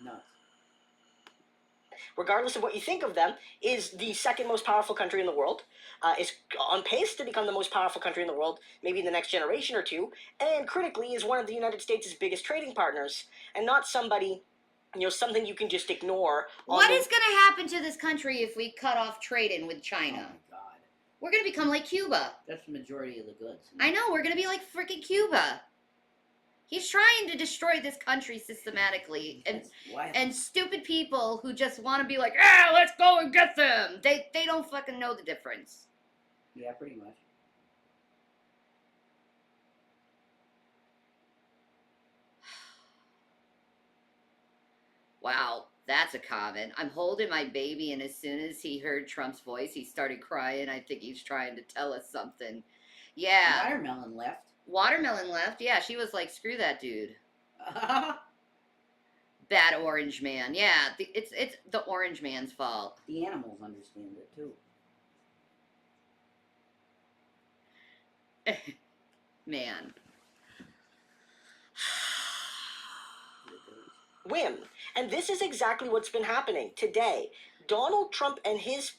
Nuts. Regardless of what you think of them, is the second most powerful country in the world, is on pace to become the most powerful country in the world, maybe in the next generation or two, and critically is one of the United States' biggest trading partners, and not somebody, something you can just ignore. What is going to happen to this country if we cut off trading with China? Oh my God. We're going to become like Cuba. That's the majority of the goods. I know, we're going to be like freaking Cuba. He's trying to destroy this country systematically, and stupid people who just want to be like, let's go and get them. They don't fucking know the difference. Yeah, pretty much. Wow, that's a comment. I'm holding my baby, and as soon as he heard Trump's voice, he started crying. I think he's trying to tell us something. Yeah. Watermelon left. Watermelon left? Yeah, she was like, screw that dude. Bad orange man. Yeah, it's the orange man's fault. The animals understand it, too. Man. Whim. And this is exactly what's been happening today. Donald Trump and his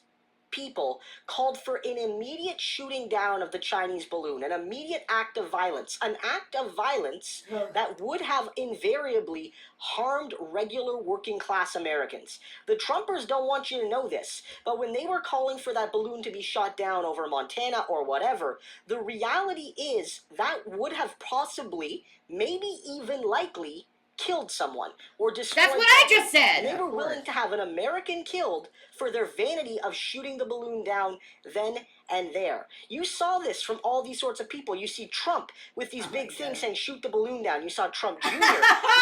people called for an immediate shooting down of the Chinese balloon, an immediate act of violence, an act of violence that would have invariably harmed regular working class Americans. The Trumpers don't want you to know this, but when they were calling for that balloon to be shot down over Montana or whatever, the reality is that would have possibly, maybe even likely, killed someone or destroyed. That's what I just said. And they were willing to have an American killed for their vanity of shooting the balloon down then and there. You saw this from all these sorts of people. You see Trump with these big things saying shoot the balloon down. You saw Trump Jr.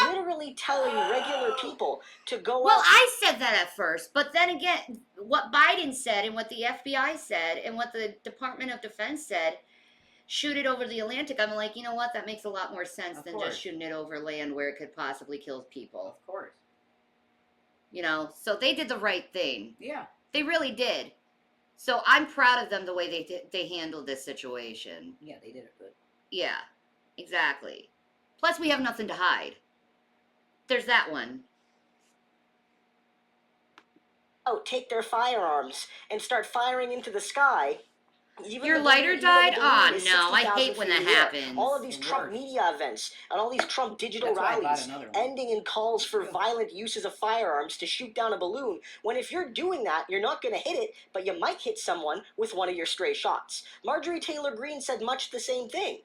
literally telling regular people to go Well, out. I said that at first, but then again, what Biden said and what the FBI said and what the Department of Defense said, shoot it over the Atlantic. I'm like, you know what? That makes a lot more sense than just shooting it over land where it could possibly kill people. Of course. So they did the right thing. Yeah. They really did. So I'm proud of them the way they handled this situation. Yeah, they did it good. Yeah, exactly. Plus, we have nothing to hide. There's that one. Take their firearms and start firing into the sky. Your lighter died? Oh, no, I hate when that happens. All of these Trump media events and all these Trump digital rallies ending in calls for violent uses of firearms to shoot down a balloon, when if you're doing that, you're not going to hit it, but you might hit someone with one of your stray shots. Marjorie Taylor Greene said much the same thing,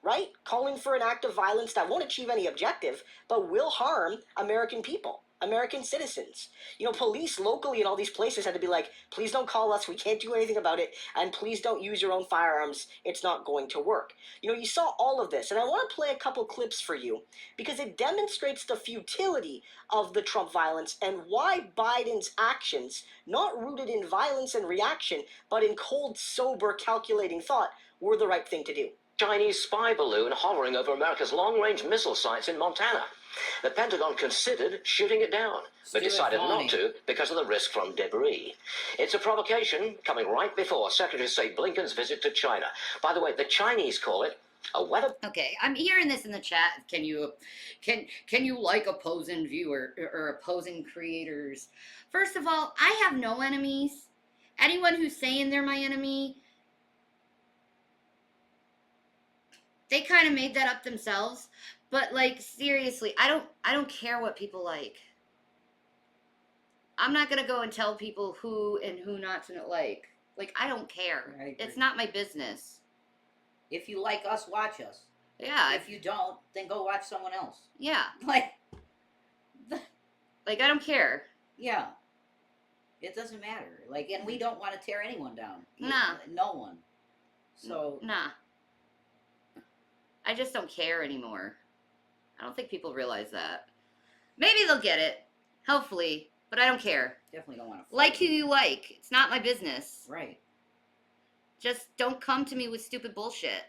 right? Calling for an act of violence that won't achieve any objective, but will harm American people. American citizens. Police locally in all these places had to be like, please don't call us, we can't do anything about it, and please don't use your own firearms, it's not going to work. You saw all of this, and I want to play a couple clips for you, because it demonstrates the futility of the Trump violence and why Biden's actions, not rooted in violence and reaction, but in cold, sober, calculating thought, were the right thing to do. Chinese spy balloon hovering over America's long-range missile sites in Montana. The Pentagon considered shooting it down, but decided not to because of the risk from debris. It's a provocation coming right before Secretary of State Blinken's visit to China. By the way, the Chinese call it a weather... Okay, I'm hearing this in the chat. Can you like opposing viewer or opposing creators? First of all, I have no enemies. Anyone who's saying they're my enemy, they kind of made that up themselves. But like, seriously, I don't care what people like. I'm not gonna go and tell people who and who not to like. Like, I don't care. It's not my business. If you like us, watch us. Yeah. If you don't, then go watch someone else. Yeah. Like, I don't care. Yeah. It doesn't matter. Like, and we don't want to tear anyone down. Nah. No one. So. Nah. I just don't care anymore. I don't think people realize that. Maybe they'll get it. Hopefully. But I don't care. Definitely don't want to. Like who you like. It's not my business. Right. Just don't come to me with stupid bullshit.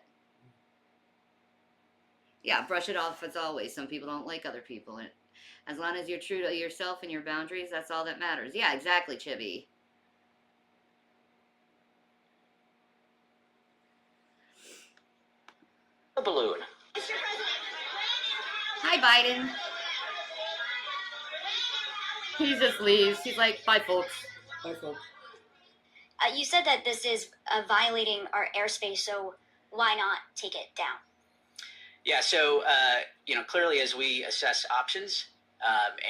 Yeah, brush it off as always. Some people don't like other people. And as long as you're true to yourself and your boundaries, that's all that matters. Yeah, exactly, Chibi. A balloon. Hi, Biden. He just leaves. He's like, bye, folks. Bye, folks. You said that this is violating our airspace, so why not take it down? Yeah, so, clearly as we assess options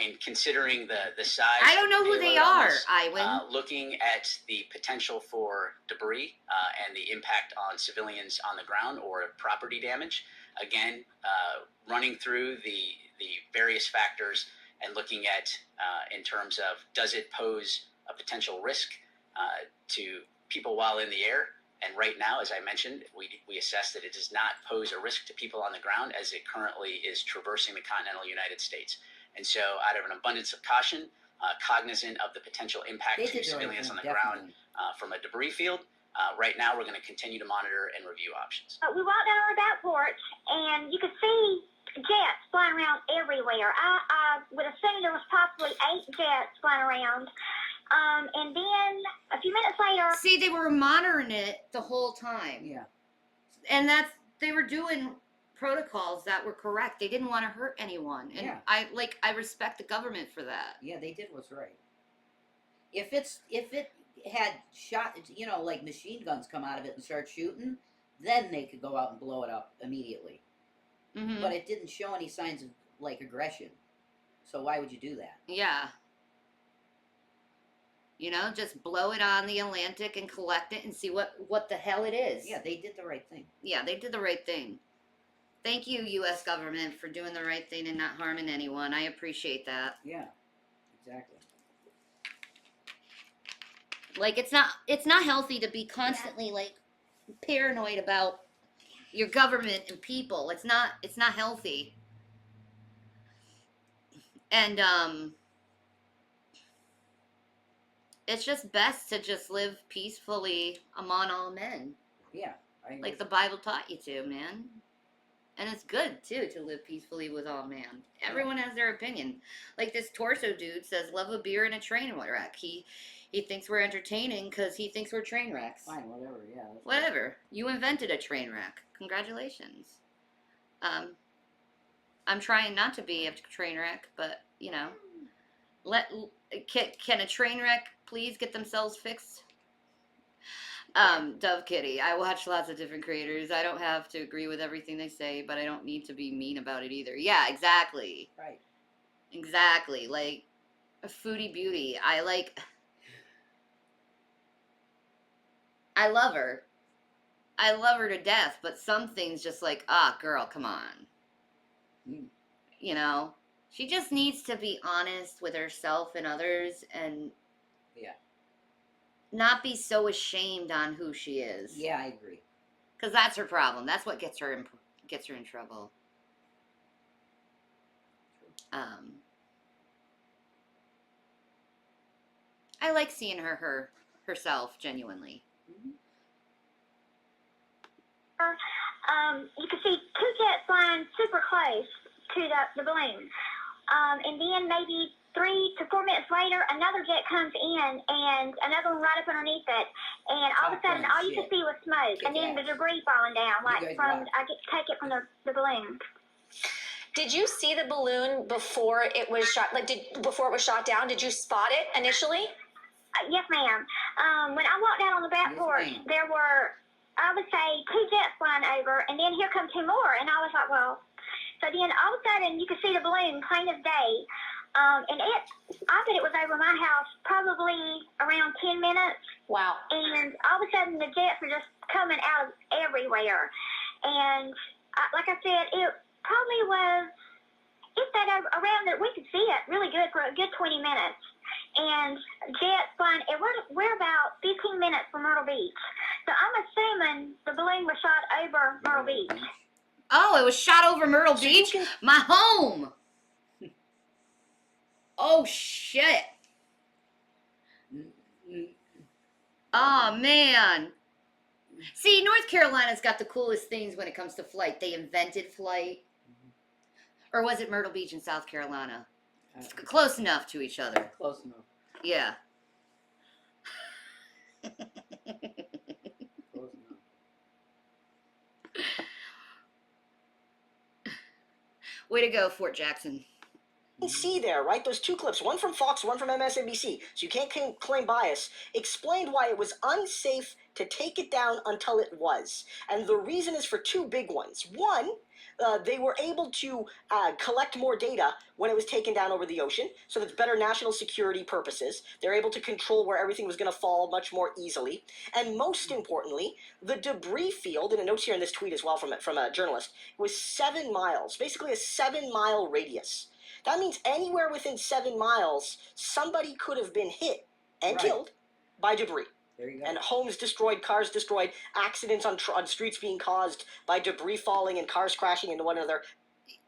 and considering the size... I don't know who they are, Iwan. looking at the potential for debris and the impact on civilians on the ground or property damage, again, running through the various factors and looking at in terms of does it pose a potential risk to people while in the air. And right now, as I mentioned, we assess that it does not pose a risk to people on the ground as it currently is traversing the continental United States. And so out of an abundance of caution, cognizant of the potential impact to civilians on the ground from a debris field, right now we're going to continue to monitor and review options. We walked down on the back porch, and you could see jets flying around everywhere. I would assume there was possibly 8 jets flying around. And then a few minutes later... See, they were monitoring it the whole time. Yeah. And they were doing protocols that were correct. They didn't want to hurt anyone. And Yeah. I respect the government for that. Yeah, they did what's right. If it had shot, like machine guns come out of it and start shooting, then they could go out and blow it up immediately. Mm-hmm. But it didn't show any signs of, aggression. So why would you do that? Yeah. Just blow it on the Atlantic and collect it and see what the hell it is. Yeah, they did the right thing. Yeah, they did the right thing. Thank you, U.S. government, for doing the right thing and not harming anyone. I appreciate that. Yeah, exactly. It's not healthy to be constantly paranoid about your government and people. It's not healthy. And it's just best to just live peacefully among all men. Yeah. I agree. Like the Bible taught you to, man. And it's good, too, to live peacefully with all man. Everyone has their opinion. Like this torso dude says, love a beer and a train wreck. He thinks we're entertaining because he thinks we're train wrecks. Fine, whatever, yeah. Whatever. You invented a train wreck. Congratulations. I'm trying not to be a train wreck, but, can a train wreck please get themselves fixed? Dove Kitty. I watch lots of different creators. I don't have to agree with everything they say, but I don't need to be mean about it either. Yeah, exactly. Right. Exactly. Like a foodie beauty. I love her. I love her to death, but some things just girl, come on. She just needs to be honest with herself and others and not be so ashamed on who she is. Yeah, I agree. Because that's her problem. That's what gets her in trouble. I like seeing herself genuinely. You could see 2 jets flying super close to the balloon. And then maybe 3 to 4 minutes later, another jet comes in, and another one right up underneath it. And all of a sudden, all you could see was smoke, and then the debris falling down, I take it from the balloon. Did you see the balloon before it was shot? Before it was shot down, did you spot it initially? Yes, ma'am. When I walked out on the back porch, there were, I would say, 2 jets flying over, and then here come 2 more, and I was like, well. So then all of a sudden, you could see the balloon plain as day. And I bet it was over my house probably around 10 minutes. Wow. And all of a sudden, the jets were just coming out of everywhere. And like I said, it probably was, around that we could see it really good for a good 20 minutes. And jets flying, we're about 15 minutes from Myrtle Beach. So I'm assuming the balloon was shot over Myrtle Beach. Oh, it was shot over Myrtle Beach? My home! Oh, shit. Oh, man. See, North Carolina's got the coolest things when it comes to flight. They invented flight. Or was it Myrtle Beach in South Carolina? It's close enough to each other. Close enough. Yeah. Close enough. Way to go, Fort Jackson. see there, right? Those two clips, one from Fox, one from MSNBC, so you can't claim bias, explained why it was unsafe to take it down until it was. And the reason is for two big ones. One, they were able to collect more data when it was taken down over the ocean, so that's better national security purposes. They're able to control where everything was going to fall much more easily. And most importantly, the debris field, and a note here in this tweet as well from a journalist, was 7 miles, basically a 7-mile radius. That means anywhere within 7 miles, somebody could have been hit and killed by debris. There you go. And homes destroyed, cars destroyed, accidents on streets being caused by debris falling and cars crashing into one another.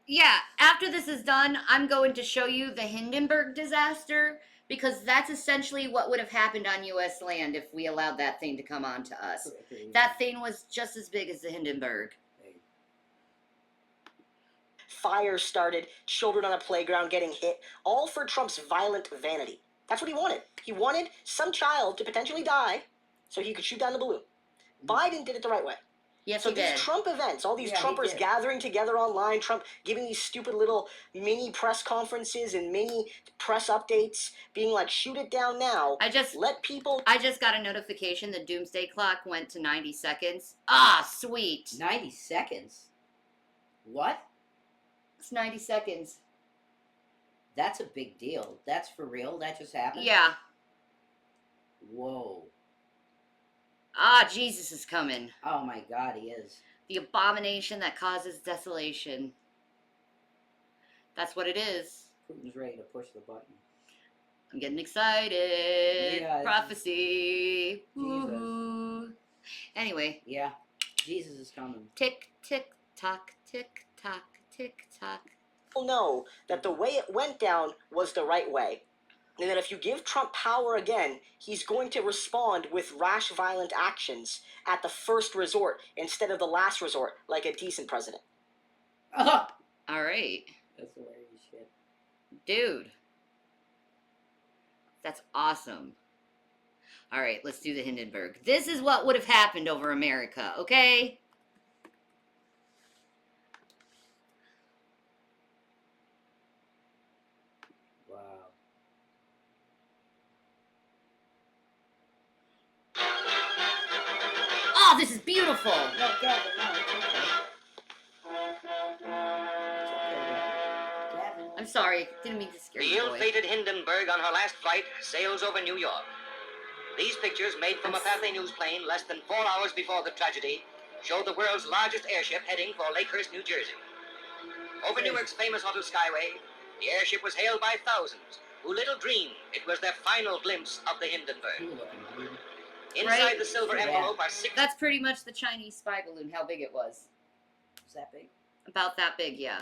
Yeah, after this is done, I'm going to show you the Hindenburg disaster, because that's essentially what would have happened on U.S. land if we allowed that thing to come on to us. That thing was just as big as the Hindenburg. Fire started, children on a playground getting hit, all for Trump's violent vanity. That's what he wanted. He wanted some child to potentially die so he could shoot down the balloon. Biden did it the right way. Yes, so he did. these Trump events, all these Trumpers gathering together online, Trump giving these stupid little mini press conferences and mini press updates, being like, shoot it down now. I just got a notification the doomsday clock went to 90 seconds. Ah, sweet. 90 seconds? What? It's 90 seconds. That's a big deal. That's for real? That just happened? Yeah. Whoa. Ah, Jesus is coming. Oh my God, he is. The abomination that causes desolation. That's what it is. Putin's ready to push the button. I'm getting excited. Yeah, Prophecy. Jesus. Anyway. Yeah. Jesus is coming. Tick, tick, tock, tick, tock, tick, tock. People know that the way it went down was the right way. And that if you give Trump power again, he's going to respond with rash, violent actions at the first resort instead of the last resort, like a decent president. All right. That's hilarious shit. Dude. That's awesome. All right, let's do the Hindenburg. This is what would have happened over America, okay? Oh, this is beautiful. No, Gavin, no, it's okay. Gavin. I'm sorry. Didn't mean to scare The you, boy. ill-fated Hindenburg on her last flight sails over New York. These pictures, made from a Pathé News plane less than 4 hours before the tragedy, show the world's largest airship heading for Lakehurst, New Jersey. Over Newark's famous auto skyway, the airship was hailed by thousands who little dreamed it was their final glimpse of the Hindenburg. Inside the silver envelope are 6... That's pretty much the Chinese spy balloon, how big it was. Is that big? About that big, yeah.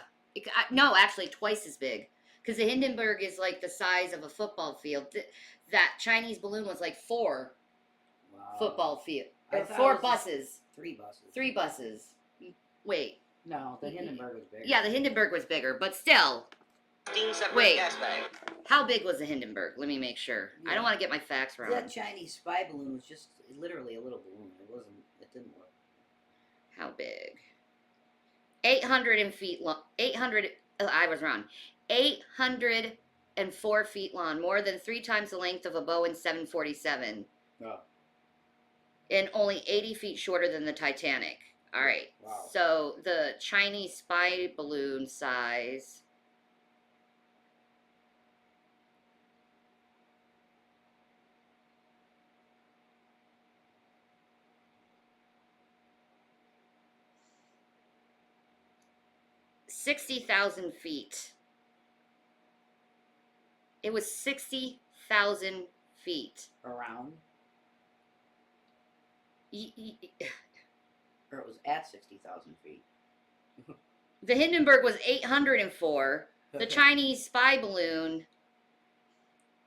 No, actually, twice as big. Because the Hindenburg is like the size of a football field. That Chinese balloon was like 4 football field. Or 4 buses. 3 buses. 3 buses. Wait. No, the Hindenburg was bigger. Yeah, the Hindenburg was bigger, but still. Wait. How big was the Hindenburg? Let me make sure. Yeah. I don't want to get my facts wrong. That Chinese spy balloon was just literally a little balloon. It didn't work. How big? 800 feet long. 800, I was wrong. 804 feet long, more than 3 times the length of a Boeing 747. Oh. And only 80 feet shorter than the Titanic. All right. Wow. So the Chinese spy balloon size. $60,000 feet. It was 60,000 feet. Around? Or it was at 60,000 feet. The Hindenburg was 804. The Chinese spy balloon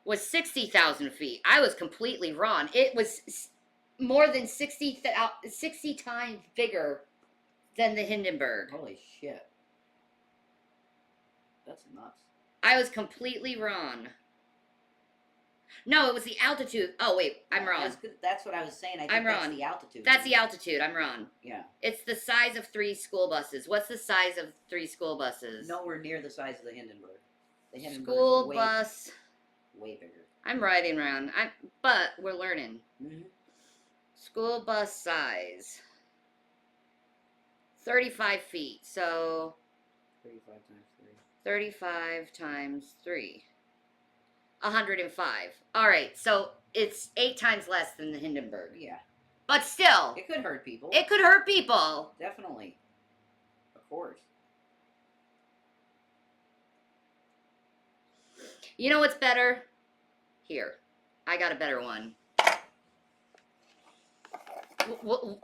was 60,000 feet. I was completely wrong. It was more than 60 times bigger than the Hindenburg. Holy shit. That's nuts. I was completely wrong. No, it was the altitude. Oh, wait, I'm wrong. That's what I was saying. I think I'm that's wrong. the altitude. That's the altitude. I'm wrong. Yeah. It's the size of 3 school buses. What's the size of 3 school buses? Nowhere near the size of the Hindenburg. The Hindenburg's School way, bus. way bigger. I'm riding around. But we're learning. Mm-hmm. School bus size. 35 feet. So 35 times 3. 35 times 3. 105. All right. So it's 8 times less than the Hindenburg. Yeah. But still, It could hurt people. it could hurt people. Definitely. Of course. You know what's better? Here. I got a better one.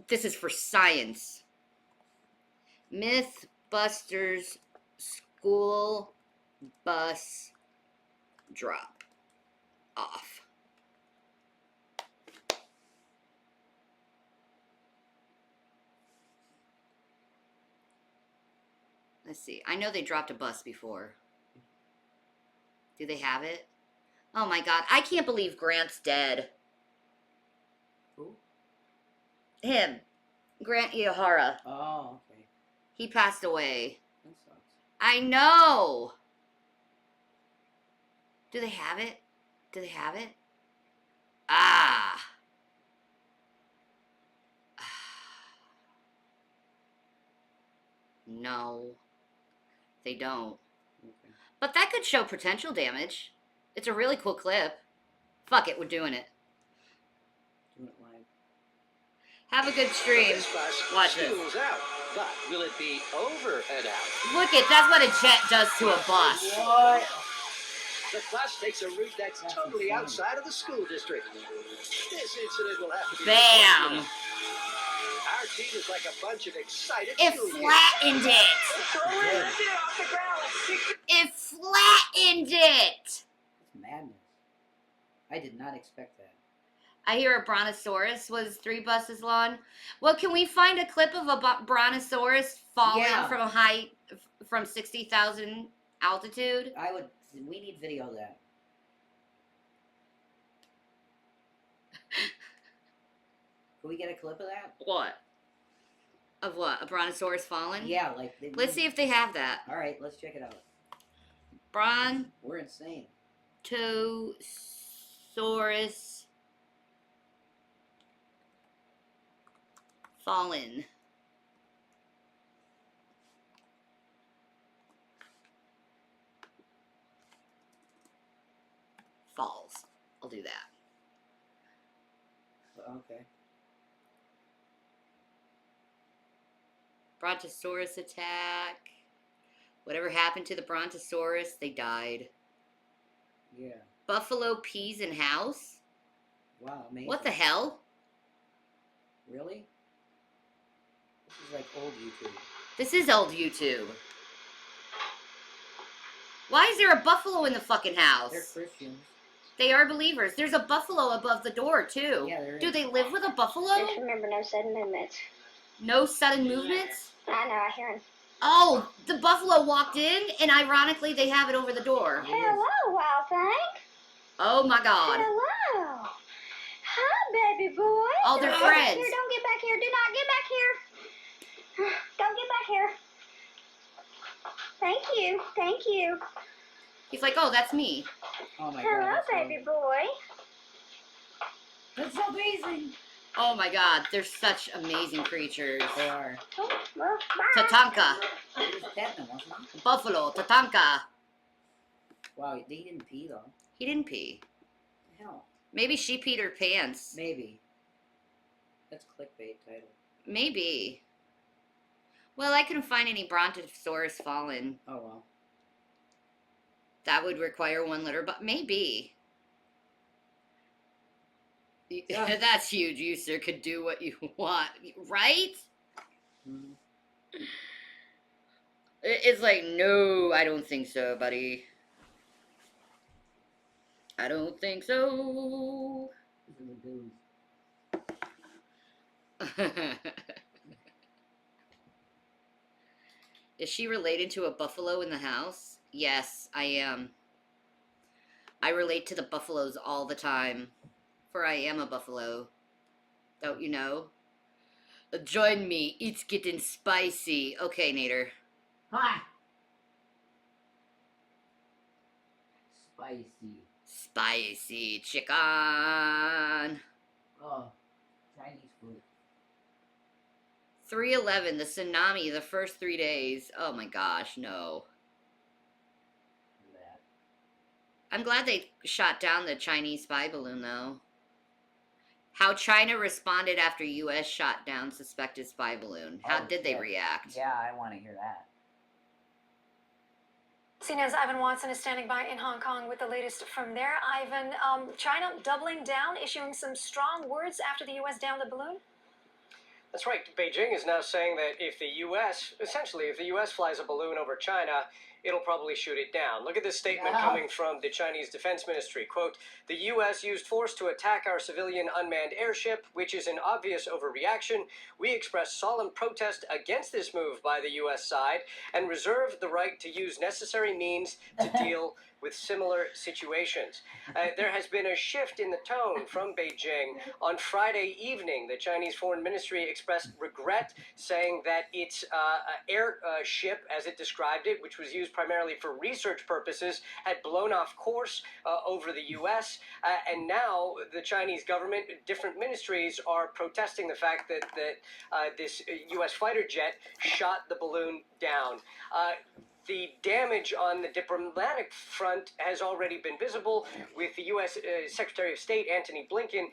This is for science. Mythbusters school bus drop off. Let's see. I know they dropped a bus before. Do they have it? Oh my god. I can't believe Grant's dead. Who? Him. Grant Ihara. Oh, okay. He passed away. That sucks. I know. Do they have it? Do they have it? Ah. No. They don't. Okay. But that could show potential damage. It's a really cool clip. Fuck it, we're doing it. Doing it live. Have a good stream. Watch this. Out, but will it be over and out? Look it, that's what a jet does to a bus. What? The bus takes a route that's totally outside of the school district. This incident will have to be Bam! reported. Our team is like a bunch of excited It school kids. flattened it! It flattened it! That's madness. I did not expect that. I hear a brontosaurus was 3 buses long. Well, can we find a clip of a brontosaurus falling Yeah. from a height from 60,000 altitude? We need video of that. Can we get a clip of that? What? Of what? A brontosaurus falling? Yeah, like. Let's see if they have that. All right, let's check it out. Brontosaurus We're insane. fallen. Falls. I'll do that. Okay. Brontosaurus attack. Whatever happened to the brontosaurus, they died. Yeah. Buffalo peas in house? Wow, amazing. What the hell? Really? This is like old YouTube. This is old YouTube. Why is there a buffalo in the fucking house? They're Christians. They are believers. There's a buffalo above the door, too. Yeah, there Do is. they live with a buffalo? Just remember no sudden movements. No sudden movements? I know, I hear him. Oh, the buffalo walked in, and ironically, they have it over the door. Hello, Wild Thing. Oh my god. Hello. Hi, baby boy. Oh, they're Don't get back friends. here, don't get back here. Do not get back here. Don't get back here. Thank you. Thank you. He's like, oh, that's me. Oh my Hello, god. baby boy. That's amazing. Oh my god, they're such amazing creatures. They are. Oh, well, bye. Tatanka. It was Tetanus, wasn't it? Buffalo. Tatanka. Wow, they didn't pee though. He didn't pee. The hell? Maybe she peed her pants. Maybe. That's clickbait title. Maybe. Well, I couldn't find any brontosaurus fallen. Oh well. That would require 1 litter, but maybe. Yeah. That's huge. You, sir, could do what you want. Right? Mm-hmm. It's like, no, I don't think so, buddy. I don't think so. Is she related to a buffalo in the house? Yes, I am. I relate to the buffaloes all the time, for I am a buffalo. Don't you know? Join me, it's getting spicy. Okay, Nader. Hi. Spicy chicken. Oh, Chinese food. 3/11, the tsunami, the first 3 days. Oh my gosh, no. I'm glad they shot down the Chinese spy balloon, though. How China responded after U.S. shot down suspected spy balloon. How did they react? Yeah, I want to hear that. CNN's Ivan Watson is standing by in Hong Kong with the latest from there. Ivan, China doubling down, issuing some strong words after the U.S. downed the balloon? That's right. Beijing is now saying that if the U.S. flies a balloon over China, it'll probably shoot it down. Look at this statement coming from the Chinese Defense Ministry. Quote, the U.S. used force to attack our civilian unmanned airship, which is an obvious overreaction. We express solemn protest against this move by the U.S. side and reserve the right to use necessary means to deal with similar situations. There has been a shift in the tone from Beijing. On Friday evening, the Chinese Foreign Ministry expressed regret, saying that its airship, as it described it, which was used primarily for research purposes, had blown off course over the U.S. And now the Chinese government, different ministries, are protesting the fact that this U.S. fighter jet shot the balloon down. The damage on the diplomatic front has already been visible, with the U.S. Secretary of State Antony Blinken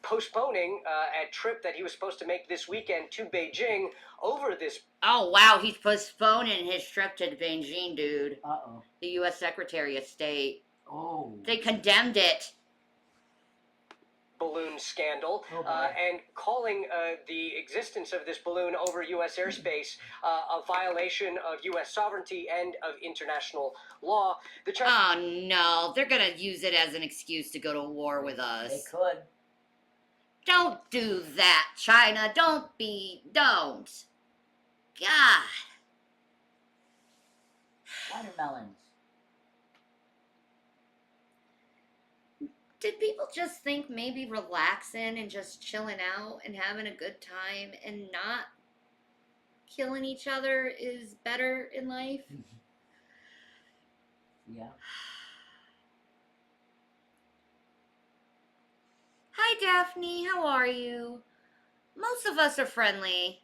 postponing a trip that he was supposed to make this weekend to Beijing over this. Oh, wow, he's postponing his trip to Beijing, dude. Uh-oh. The U.S. Secretary of State. Oh. They condemned it. Balloon scandal, and calling the existence of this balloon over U.S. airspace a violation of U.S. sovereignty and of international law. Oh no, they're gonna use it as an excuse to go to war with us. They could. Don't do that, China. Don't. God. Watermelons. Did people just think maybe relaxing and just chilling out and having a good time and not killing each other is better in life? Yeah. Hi, Daphne. How are you? Most of us are friendly.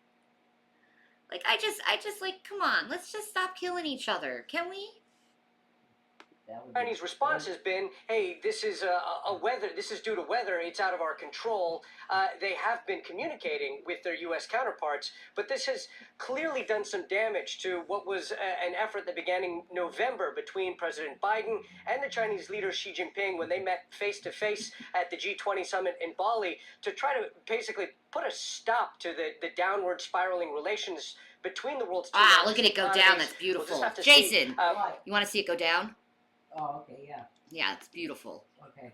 Like, I just like, come on, let's just stop killing each other. Can we? Chinese response has been, hey, this is this is due to weather, it's out of our control. They have been communicating with their U.S. counterparts, but this has clearly done some damage to what was an effort that began in November between President Biden and the Chinese leader Xi Jinping when they met face-to-face at the G20 summit in Bali to try to basically put a stop to the downward spiraling relations between the world's two largest look at it go economies. down. That's beautiful. We'll Jason, see, you want to see it go down? Oh, okay, yeah. Yeah, it's beautiful. Okay.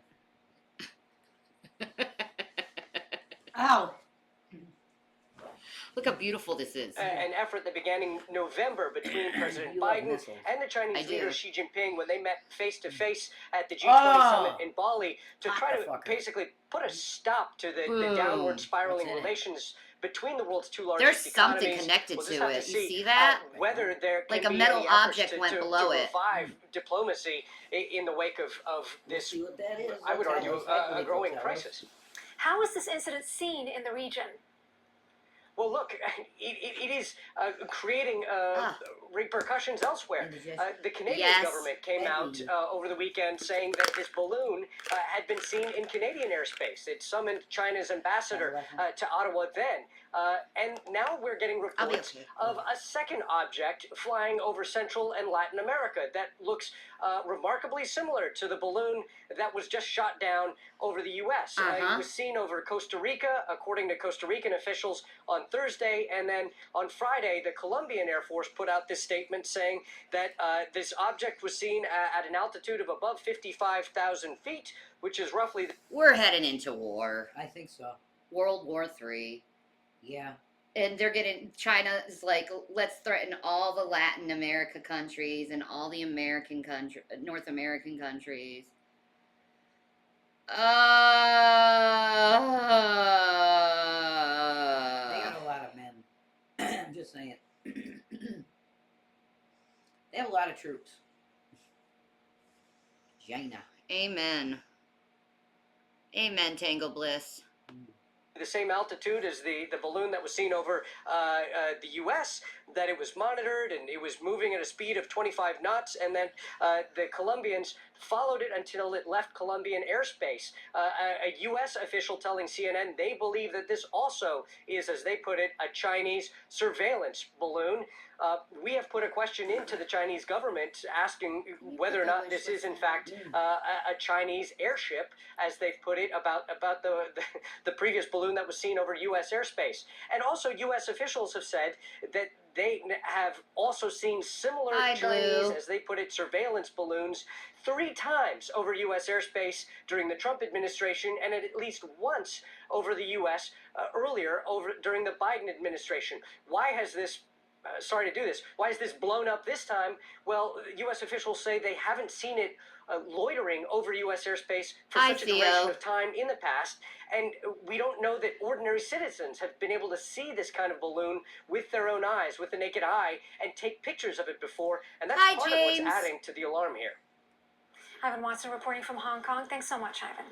Ow! Look how beautiful this is. An effort that began in November between President Biden and the Chinese leader Xi Jinping when they met face-to-face at the G20 summit in Bali to try to basically put a stop to the downward spiraling relations between the world's two largest economies. There's something connected We'll to it. to You see that? Whether there can like a be metal any object efforts went below to it. revive diplomacy in the wake of this, See what that is. I would That's argue, all a growing tell us. crisis. How is this incident seen in the region? Well, look, it is creating repercussions elsewhere. The Canadian government came out over the weekend saying that this balloon had been seen in Canadian airspace. It summoned China's ambassador to Ottawa then. And now we're getting reports of a second object flying over Central and Latin America that looks remarkably similar to the balloon that was just shot down over the U.S. It was seen over Costa Rica, according to Costa Rican officials, on Thursday. And then on Friday, the Colombian Air Force put out this statement saying that this object was seen at an altitude of above 55,000 feet, which is roughly... We're heading into war. I think so. World War III. Yeah. And they're getting, China is like, let's threaten all the Latin America countries and all the North American countries. They got a lot of men. I'm just saying. They have a lot of troops. China. Amen. Amen, Tango Bliss. The same altitude as the balloon that was seen over the U.S., that it was monitored and it was moving at a speed of 25 knots, and then the Colombians followed it until it left Colombian airspace. A U.S. official telling CNN they believe that this also is, as they put it, a Chinese surveillance balloon. We have put a question into the Chinese government asking whether or not this is in fact a Chinese airship, as they've put it, about the previous balloon that was seen over U.S. airspace. And also U.S. officials have said that they have also seen similar Chinese, as they put it, surveillance balloons 3 times over U.S. airspace during the Trump administration, and at least once over the U.S. Earlier during the Biden administration. Why has this sorry to do this. Why is this blown up this time? Well, U.S. officials say they haven't seen it loitering over U.S. airspace for such a duration of time in the past, and we don't know that ordinary citizens have been able to see this kind of balloon with their own eyes, with the naked eye, and take pictures of it before, and that's part of what's adding to the alarm here. Ivan Watson reporting from Hong Kong. Thanks so much, Ivan.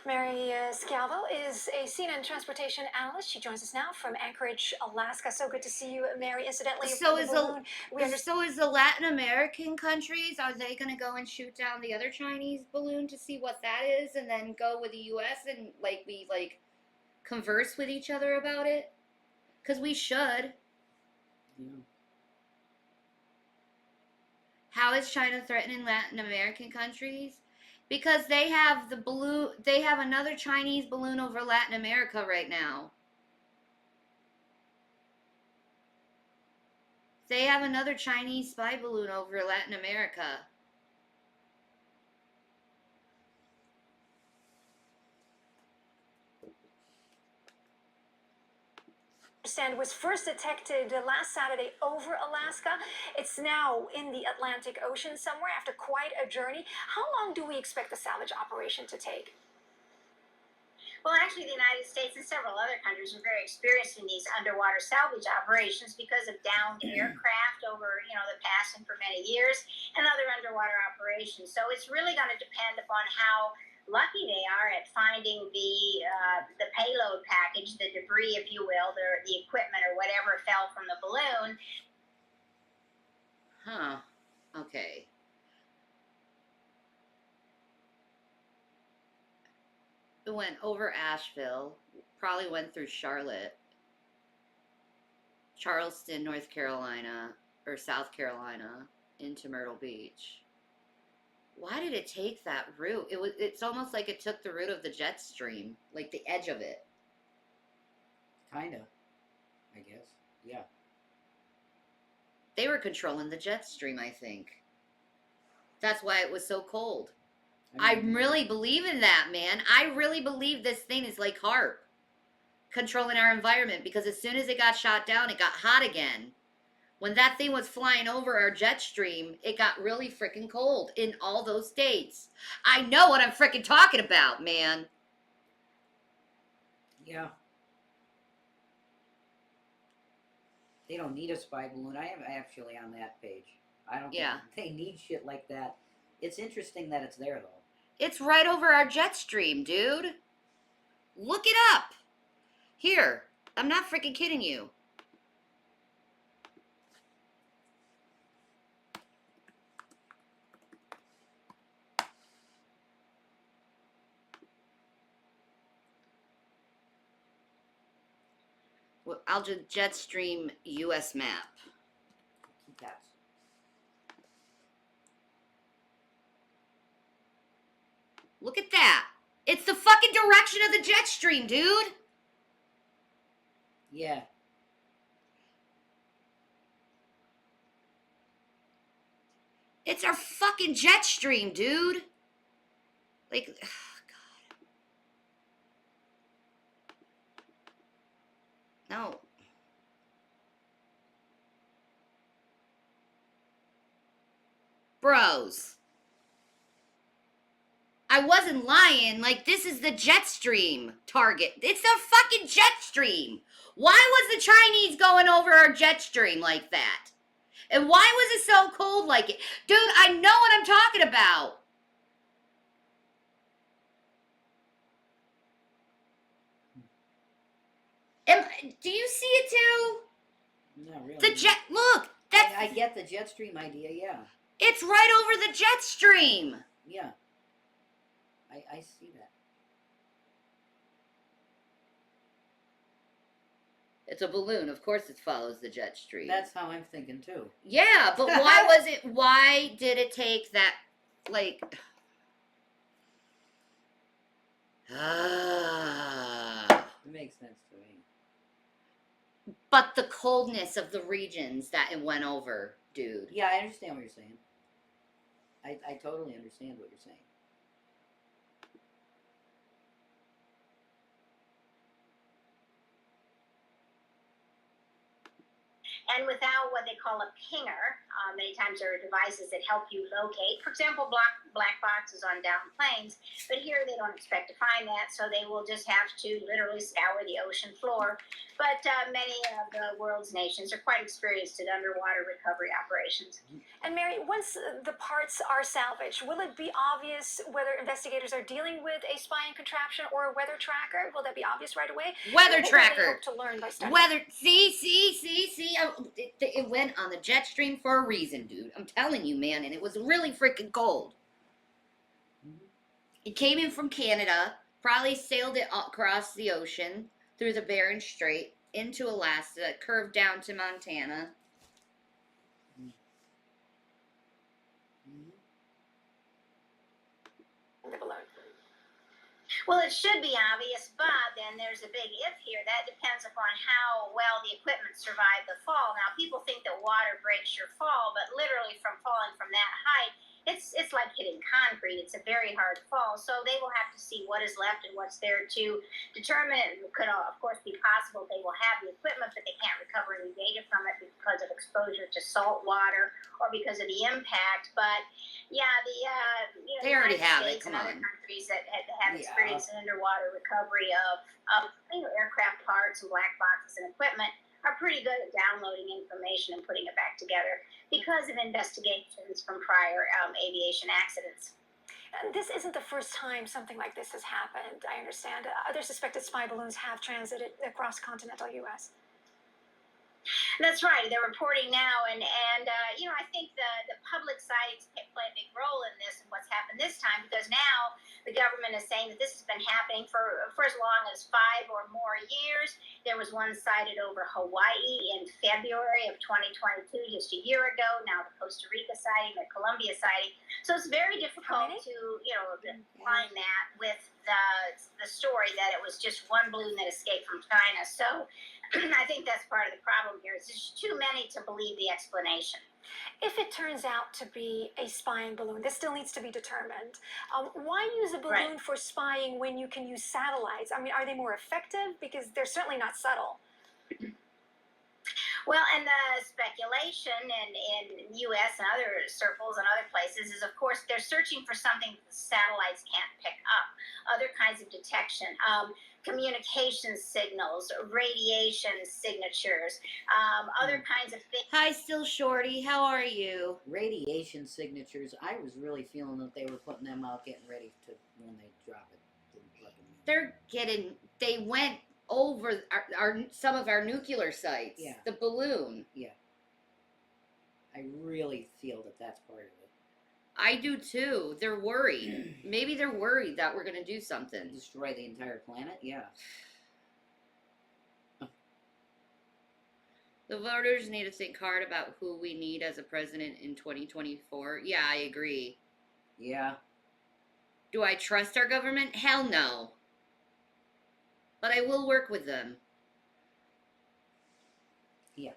Mary Schiavo is a CNN transportation analyst. She joins us now from Anchorage, Alaska. So good to see you, Mary. Incidentally, so is the Latin American countries, are they going to go and shoot down the other Chinese balloon to see what that is, and then go with the U.S. and we converse with each other about it? Because we should. Yeah. How is China threatening Latin American countries? Because they have they have another Chinese balloon over Latin America right now. They have another Chinese spy balloon over Latin America. Was first detected last Saturday over Alaska. It's now in the Atlantic Ocean somewhere after quite a journey. How long do we expect the salvage operation to take? Well, actually, the United States and several other countries are very experienced in these underwater salvage operations because of downed aircraft over, the past and for many years, and other underwater operations. So it's really going to depend upon how lucky they are at finding the payload package, the debris, if you will, the equipment or whatever fell from the balloon. Huh. Okay. It went over Asheville, probably went through Charlotte, Charleston, North Carolina, or South Carolina, into Myrtle Beach. Why did it take that route? It's almost like it took the route of the jet stream, like the edge of it. Kinda, I guess. Yeah. They were controlling the jet stream, I think. That's why it was so cold. I really believe in that, man. I really believe this thing is like HAARP, controlling our environment, because as soon as it got shot down, it got hot again. When that thing was flying over our jet stream, it got really freaking cold in all those states. I know what I'm freaking talking about, man. Yeah. They don't need a spy balloon. I am actually on that page. I don't think they need shit like that. It's interesting that it's there, though. It's right over our jet stream, dude. Look it up. Here. I'm not freaking kidding you. Well, I'll just jet stream US map. Keep that. Look at that. It's the fucking direction of the jet stream, dude. Yeah. It's our fucking jet stream, dude. Like, oh God. No. Bros. I wasn't lying. Like, this is the jet stream target. It's the fucking jet stream. Why was the Chinese going over our jet stream like that? And why was it so cold like it? Dude, I know what I'm talking about. Do you see it too? Not really. The jet. Look, that's. I get the jet stream idea. Yeah. It's right over the jet stream. Yeah. I see that. It's a balloon. Of course, it follows the jet stream. That's how I'm thinking too. Yeah, but why did it take that, like... It makes sense to me. But the coldness of the regions that it went over, dude. Yeah, I understand what you're saying. I totally understand what you're saying. And without what they call a pinger, many times there are devices that help you locate, for example, black boxes on downed planes. But here they don't expect to find that, so they will just have to literally scour the ocean floor. But many of the world's nations are quite experienced at underwater recovery operations. And Mary, once the parts are salvaged, will it be obvious whether investigators are dealing with a spying contraption or a weather tracker? Will that be obvious right away? Weather tracker. To learn by studying. Weather. See. It went on the jet stream for a reason, dude. I'm telling you, man. And it was really freaking cold. It came in from Canada. Probably sailed it across the ocean through the Bering Strait into Alaska, curved down to Montana. The balloon. Well, it should be obvious, but then there's a big if here. That depends upon how well the equipment survived the fall. Now, people think that water breaks your fall, but literally from falling from that height, it's like hitting concrete. It's a very hard fall. So they will have to see what is left and what's there to determine it. It could, of course, be possible they will have the equipment, but they can't recover any data from it because of exposure to salt water or because of the impact. But yeah, They already United have States it. Come and other on. countries that have experienced in underwater recovery of aircraft parts and black boxes and equipment are pretty good at downloading information and putting it back together because of investigations from prior aviation accidents. And this isn't the first time something like this has happened, I understand. Other suspected spy balloons have transited across continental U.S. That's right. They're reporting now, and I think the public sightings play a big role in this and what's happened this time because now the government is saying that this has been happening for as long as 5 or more years. There was one sighted over Hawaii in February of 2022, just a year ago. Now the Costa Rica sighting, the Colombia sighting. So it's very difficult to find that with the story that it was just one balloon that escaped from China. So I think that's part of the problem here. It's just too many to believe the explanation. If it turns out to be a spying balloon, this still needs to be determined. Why use a balloon for spying when you can use satellites? I mean, are they more effective? Because they're certainly not subtle. Well, and the speculation in U.S. and other circles and other places is, of course, they're searching for something the satellites can't pick up. Other kinds of detection, communication signals, radiation signatures, other kinds of things. Hi, Still Shorty. How are you? Radiation signatures. I was really feeling that they were putting them out, getting ready to when they drop it. They went over some of our nuclear sites. Yeah. The balloon. Yeah. I really feel that that's part of it. I do too. They're worried. Maybe they're worried that we're going to do something. Destroy the entire planet? Yeah. The voters need to think hard about who we need as a president in 2024. Yeah, I agree. Yeah. Do I trust our government? Hell no. But I will work with them. Yeah.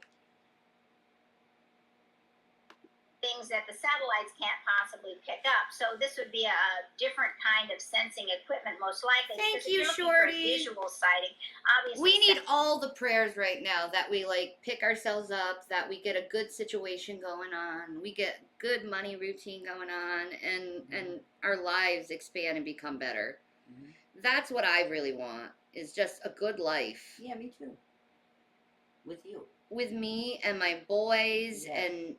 Things that the satellites can't possibly pick up. So this would be a different kind of sensing equipment, most likely. Thank because you, if you're looking Shorty. for a visual sighting, obviously. We need all the prayers right now that we pick ourselves up, that we get a good situation going on, we get good money routine going on, and our lives expand and become better. Mm-hmm. That's what I really want, is just a good life. Yeah, me too. With you. With me and my boys, yes. And,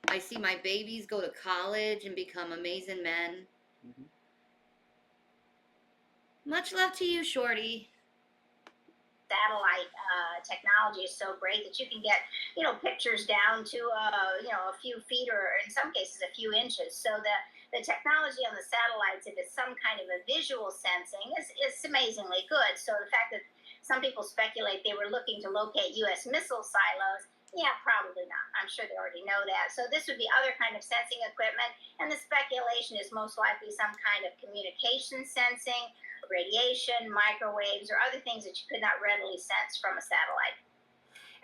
I see my babies go to college and become amazing men. Mm-hmm. Much love to you, Shorty. satellite technology is so great that you can get, pictures down to, a few feet or in some cases a few inches. So the technology on the satellites, if it's some kind of a visual sensing, is amazingly good. So the fact that some people speculate they were looking to locate U.S. missile silos, yeah, probably not. I'm sure they already know that. So this would be other kind of sensing equipment, and the speculation is most likely some kind of communication sensing, radiation, microwaves, or other things that you could not readily sense from a satellite.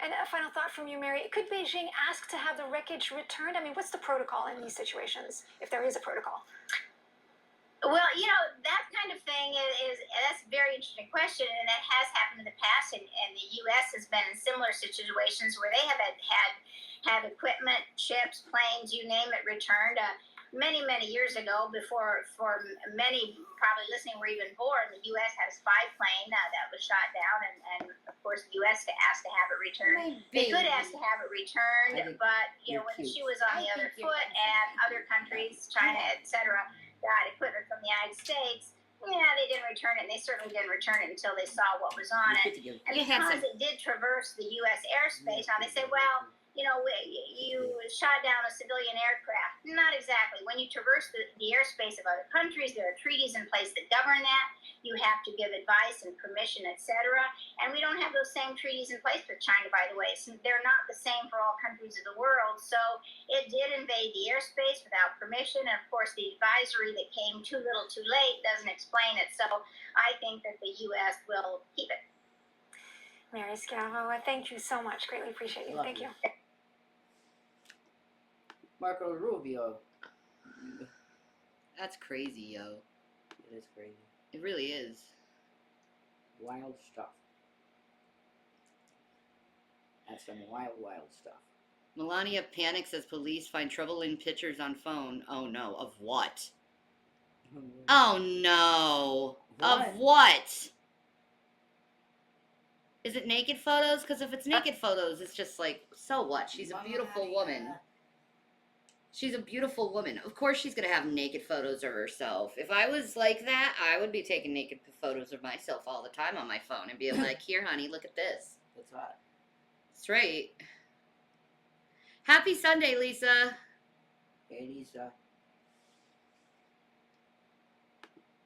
And a final thought from you, Mary. Could Beijing ask to have the wreckage returned? I mean, what's the protocol in these situations, if there is a protocol? Well, that kind of thing that's a very interesting question, and that has happened in the past. And the U.S. has been in similar situations where they have had equipment, ships, planes, you name it, returned. Many years ago, before many probably listening were even born, the U.S. had a spy plane that was shot down, and of course the U.S. asked to have it returned. They could ask to have it returned, but when the shoe was on the other foot, and other countries, China, etc., got equipment from the United States, they didn't return it, and they certainly didn't return it until they saw what was on it. And because it did traverse the U.S. airspace, now they say, well, you shot down a civilian aircraft. Not exactly. When you traverse the airspace of other countries, there are treaties in place that govern that. You have to give advice and permission, etc. And we don't have those same treaties in place with China, by the way. So they're not the same for all countries of the world. So it did invade the airspace without permission. And of course, the advisory that came too little too late doesn't explain it. So I think that the U.S. will keep it. Mary Schiavo, thank you so much. Greatly appreciate you. Thank you. Marco Rubio. That's crazy, yo. It is crazy. It really is. Wild stuff. That's some wild stuff. Melania panics as police find troubling pictures on phone. Oh no, of what? Oh no. What? Of what? Is it naked photos? Because if it's naked photos, it's just like, so what? She's a beautiful woman. She's a beautiful woman. Of course she's going to have naked photos of herself. If I was like that, I would be taking naked photos of myself all the time on my phone and being like, here, honey, look at this. That's hot. That's right. Happy Sunday, Lisa. Hey, Lisa.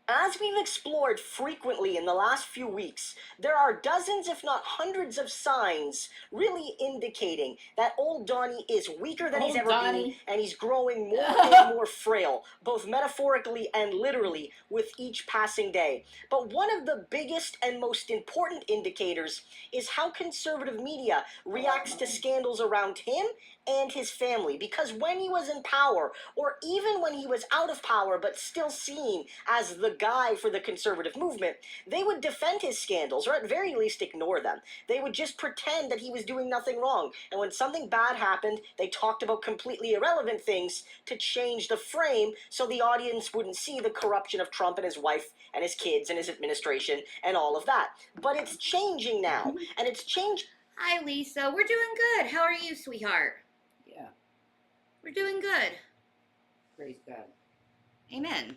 As we've explored frequently in the last few weeks, there are dozens, if not hundreds, of signs really indicating that old Donnie is weaker than he's ever been, and he's growing more and more frail, both metaphorically and literally, with each passing day. But one of the biggest and most important indicators is how conservative media reacts to scandals around him and his family, because when he was in power, or even when he was out of power but still seen as the guy for the conservative movement, they would defend his scandals, or at very least ignore them. They would just pretend that he was doing nothing wrong, and when something bad happened, they talked about completely irrelevant things to change the frame so the audience wouldn't see the corruption of Trump and his wife and his kids and his administration and all of that. But it's changing now, and it's changed. Hi, Lisa. We're doing good. How are you, sweetheart? Yeah. We're doing good. Praise God. Amen.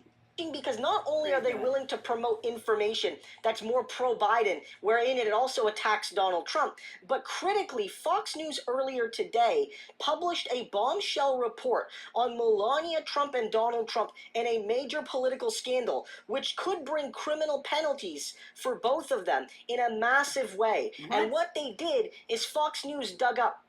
Because not only are they willing to promote information that's more pro-Biden, wherein it also attacks Donald Trump, but critically, Fox News earlier today published a bombshell report on Melania Trump and Donald Trump in a major political scandal, which could bring criminal penalties for both of them in a massive way. What? And what they did is Fox News dug up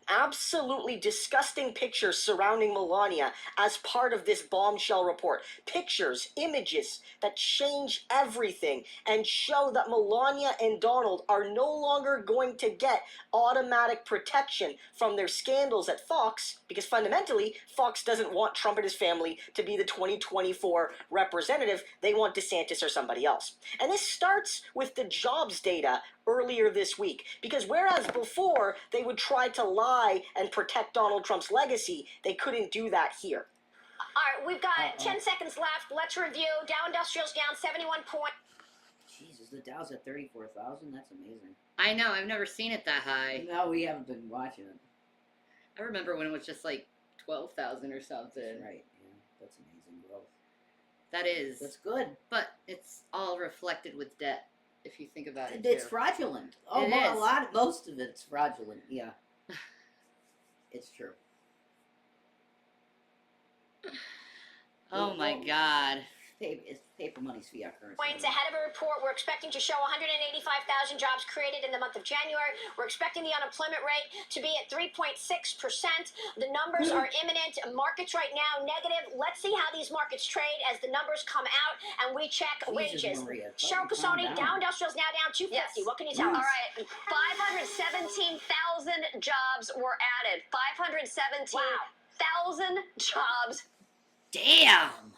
absolutely disgusting pictures surrounding Melania as part of this bombshell report. Pictures, images that change everything and show that Melania and Donald are no longer going to get automatic protection from their scandals at Fox, because fundamentally, Fox doesn't want Trump and his family to be the 2024 representative. They want DeSantis or somebody else. And this starts with the jobs data earlier this week, because whereas before they would try to lie and protect Donald Trump's legacy, they couldn't do that here. All right, we've got 10 seconds left. Let's review. Dow Industrials down 71 points. Jesus, the Dow's at 34,000? That's amazing. I know. I've never seen it that high. No, we haven't been watching it. I remember when it was just like 12,000 or something. That's right. Yeah, that's amazing growth. That is. That's good. But it's all reflected with debt if you think about it. It's too. fraudulent. Oh, It well, is. most of it's fraudulent. Yeah, it's true. Oh my God. It's paper money's fiat currency. Points ahead of a report we're expecting to show 185,000 jobs created in the month of January. We're expecting the unemployment rate to be at 3.6%. The numbers are imminent. Markets right now negative. Let's see how these markets trade as the numbers come out and we check wages. Cheryl Casoni, Dow Industrial's now down 250. Yes. What can you tell us? All right, 517,000 jobs were added. 517,000 jobs. Damn.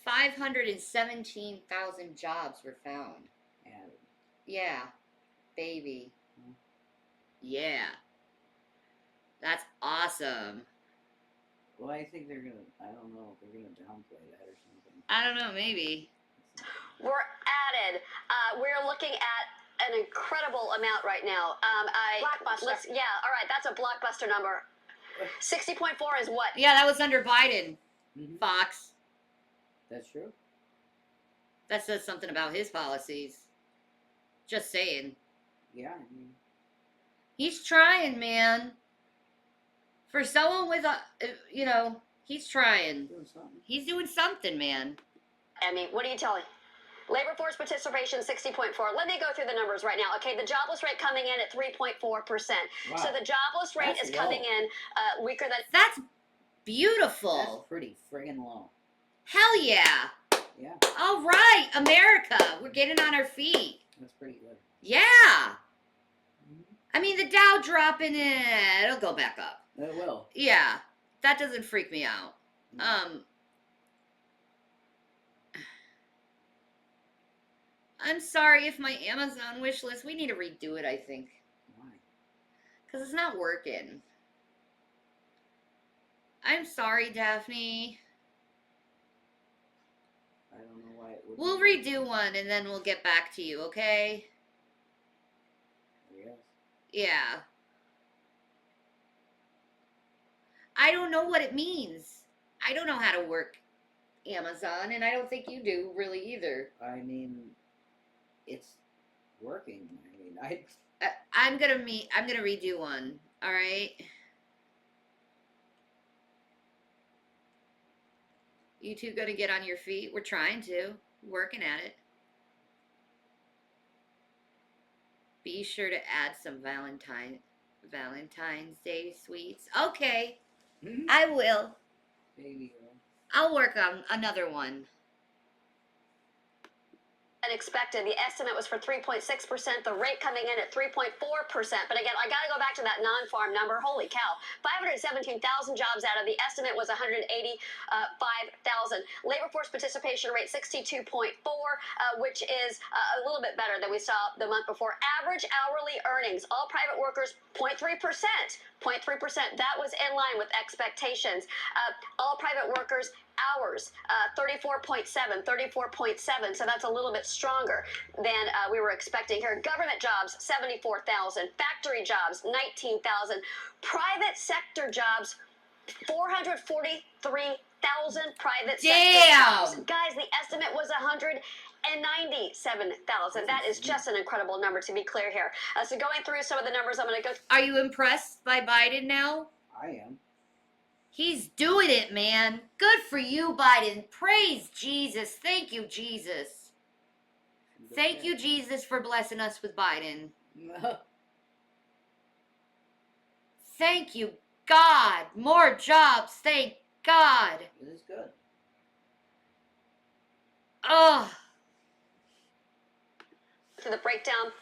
517,000 jobs were found. Yeah, baby. Yeah. That's awesome. Well, I think they're gonna. I don't know. They're gonna downplay that or something. I don't know. Maybe. Were added. We're looking at an incredible amount right now. Blockbuster. Yeah. All right. That's a blockbuster number. 60.4 is what? Yeah, that was under Biden. Mhm. Fox. That's true. That says something about his policies. Just saying. Yeah. I mean, He's trying, man. For someone with a, he's trying. doing something. He's doing something, man. I mean, what are you telling? Labor force participation 60.4. Let me go through the numbers right now. Okay, the jobless rate coming in at 3.4%. Wow. So the jobless rate That's is coming low. in weaker than. That's beautiful. That's pretty friggin' low. Hell yeah. Yeah, All right, America. We're getting on our feet. that's pretty good. Yeah. I mean, the Dow dropping it. It'll go back up. It will. Yeah. That doesn't freak me out. I'm sorry if my Amazon wish list, we need to redo it, I think. Why? Because it's not working. I'm sorry, Daphne. I don't know why it would. We'll redo one and then we'll get back to you, okay? Yes. Yeah. I don't know what it means. I don't know how to work Amazon, and I don't think you do really either. I mean, it's working. I mean, I'm gonna redo one. All right. You two gonna get on your feet? We're trying to. Working at it. Be sure to add some Valentine's Day sweets. Okay. I will. baby girl. I'll work on another one. Expected. The estimate was for 3.6%. The rate coming in at 3.4%. But again, I got to go back to that non-farm number. Holy cow. 517,000 jobs out of the estimate was 185,000. Labor force participation rate 62.4, which is a little bit better than we saw the month before. Average hourly earnings, all private workers, 0.3%. 0.3%. That was in line with expectations. All private workers, hours, 34.7. So that's a little bit stronger than we were expecting here. Government jobs, 74,000. Factory jobs, 19,000. Private sector jobs, 443,000 private sector jobs. Guys, the estimate was 197,000. That is just an incredible number, to be clear here. So going through some of the numbers, I'm going to go. Are you impressed by Biden now? I am. He's doing it, man. Good for you, Biden. Praise Jesus. Thank you, Jesus. Thank you, Jesus, for blessing us with Biden. Thank you, God. More jobs. Thank God. This is good. Oh. To the breakdown,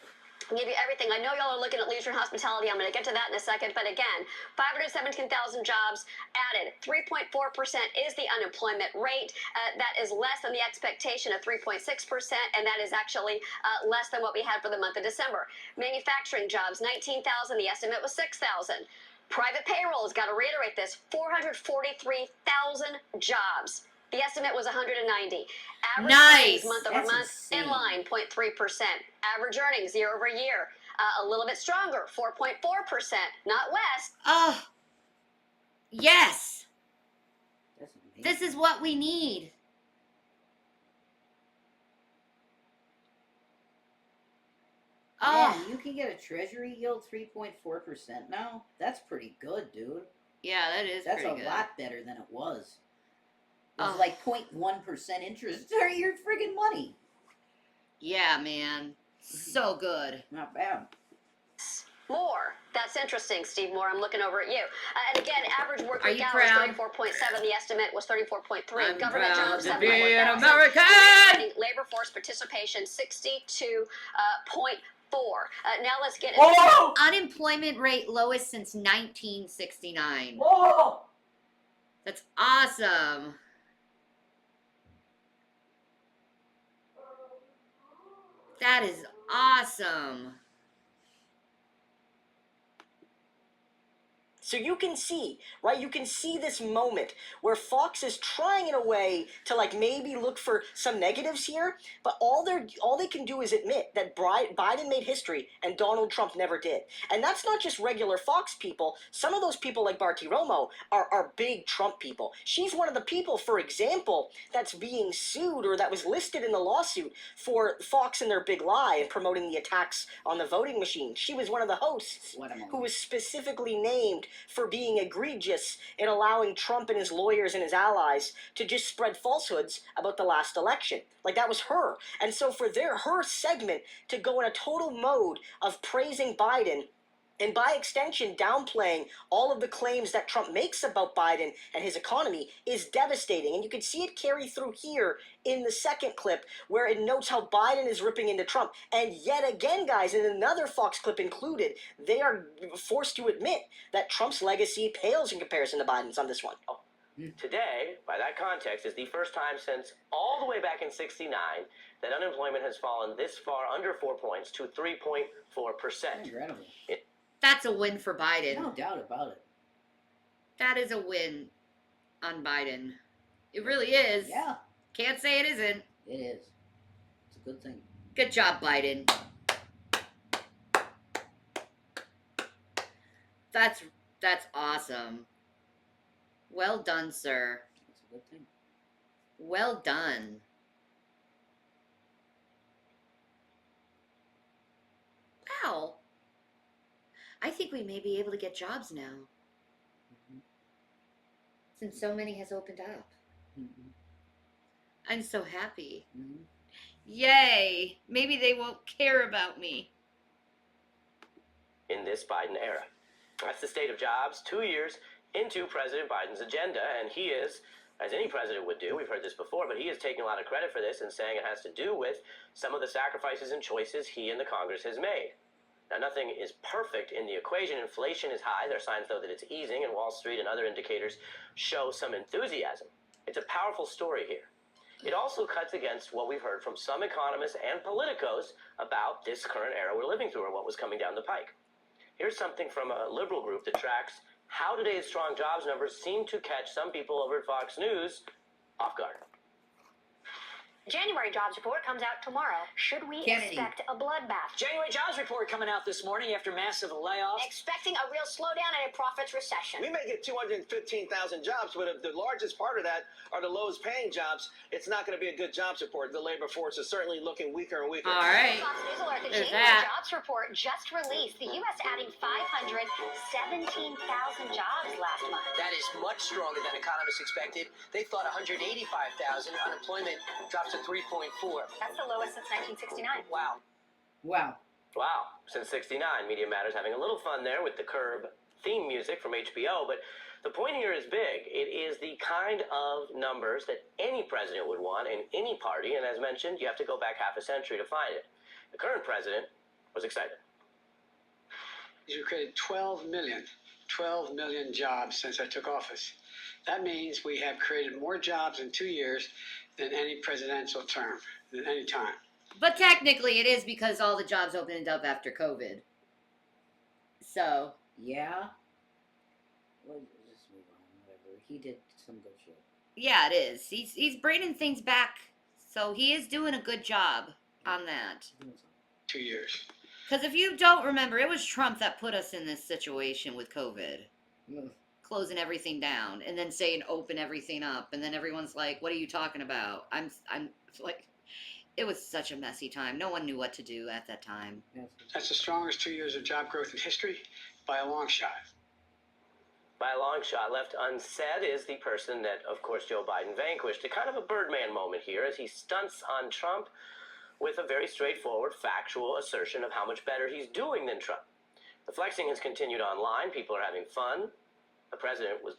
give you everything. I know y'all are looking at leisure and hospitality. I'm going to get to that in a second. But again, 517,000 jobs added. 3.4% is the unemployment rate. That is less than the expectation of 3.6%, and that is actually less than what we had for the month of December. Manufacturing jobs, 19,000. The estimate was 6,000. Private payrolls, got to reiterate this, 443,000 jobs. The estimate was 190. Average earnings month over month in line, 0.3%. Average earnings year over year, a little bit stronger, 4.4%, not less. Oh, yes. This is what we need. Man, you can get a treasury yield 3.4% now? That's pretty good, dude. Yeah, that is That's pretty a good. lot better than it was. It was like 0.1% interest on your friggin' money. Yeah, man. So good. Not bad. More. That's interesting, Steve Moore. I'm looking over at you. And again, average work Are week you hours proud? 34.7. The estimate was 34.3. I'm Government proud jobs to 7.1 be an thousand. American! Labor force participation 62.4. Now let's get into Whoa! Unemployment rate lowest since 1969. Whoa! That's awesome. That is awesome. So you can see, right? You can see this moment where Fox is trying in a way to like maybe look for some negatives here, but all they can do is admit that Biden made history and Donald Trump never did. And that's not just regular Fox people. Some of those people like Bartiromo are big Trump people. She's one of the people, for example, that's being sued or that was listed in the lawsuit for Fox and their big lie and promoting the attacks on the voting machine. She was one of the hosts who was specifically named for being egregious in allowing Trump and his lawyers and his allies to just spread falsehoods about the last election. Like, that was her. And so for her segment to go in a total mode of praising Biden and by extension downplaying all of the claims that Trump makes about Biden and his economy is devastating. And you can see it carry through here in the second clip where it notes how Biden is ripping into Trump. And yet again, guys, in another Fox clip included, they are forced to admit that Trump's legacy pales in comparison to Biden's on this one. Today, by that context, is the first time since all the way back in '69 that unemployment has fallen this far under 4 points to 3.4%. Incredible. That's a win for Biden. No doubt about it. That is a win on Biden. It really is. Yeah. Can't say it isn't. It is. It's a good thing. Good job, Biden. That's awesome. Well done, sir. That's a good thing. Well done. Wow. I think we may be able to get jobs now. Since so many has opened up. I'm so happy. Yay! Maybe they won't care about me. In this Biden era. That's the state of jobs 2 years into President Biden's agenda, and he is, as any president would do, we've heard this before, but he is taking a lot of credit for this and saying it has to do with some of the sacrifices and choices he and the Congress has made. Now, nothing is perfect in the equation. Inflation is high. There are signs, though, that it's easing, and Wall Street and other indicators show some enthusiasm. It's a powerful story here. It also cuts against what we've heard from some economists and politicos about this current era we're living through or what was coming down the pike. Here's something from a liberal group that tracks how today's strong jobs numbers seem to catch some people over at Fox News off guard. January jobs report comes out tomorrow. Should we expect a bloodbath? January jobs report coming out this morning after massive layoffs. Expecting a real slowdown and a profits recession. We may get 215,000 jobs, but if the largest part of that are the lowest paying jobs, it's not going to be a good jobs report. The labor force is certainly looking weaker and weaker. All right. Fox News alert, the There's January that. jobs report just released. The U.S. adding 517,000 jobs last month. That is much stronger than economists expected. They thought 185,000. Unemployment drops to 3.4. That's the lowest since 1969. Wow. Wow. Wow. Since '69, Media Matters having a little fun there with the Curb theme music from HBO, but the point here is big. It is the kind of numbers that any president would want in any party, and as mentioned, you have to go back half a century to find it. The current president was excited. We've created 12 million jobs since I took office. That means we have created more jobs in 2 years than any presidential term, than any time. But technically, it is because all the jobs opened up after COVID. So. Yeah. We'll just move on. Whatever. He did some good shit. Yeah, it is. He's bringing things back. So he is doing a good job on that. 2 years. Because if you don't remember, it was Trump that put us in this situation with COVID. Closing everything down and then saying open everything up. And then everyone's like, what are you talking about? I'm like, It was such a messy time. No one knew what to do at that time. That's the strongest 2 years of job growth in history by a long shot. By a long shot. Left unsaid is the person that, of course, Joe Biden vanquished. A kind of a Birdman moment here as he stunts on Trump with a very straightforward, factual assertion of how much better he's doing than Trump. The flexing has continued online. People are having fun. The president was...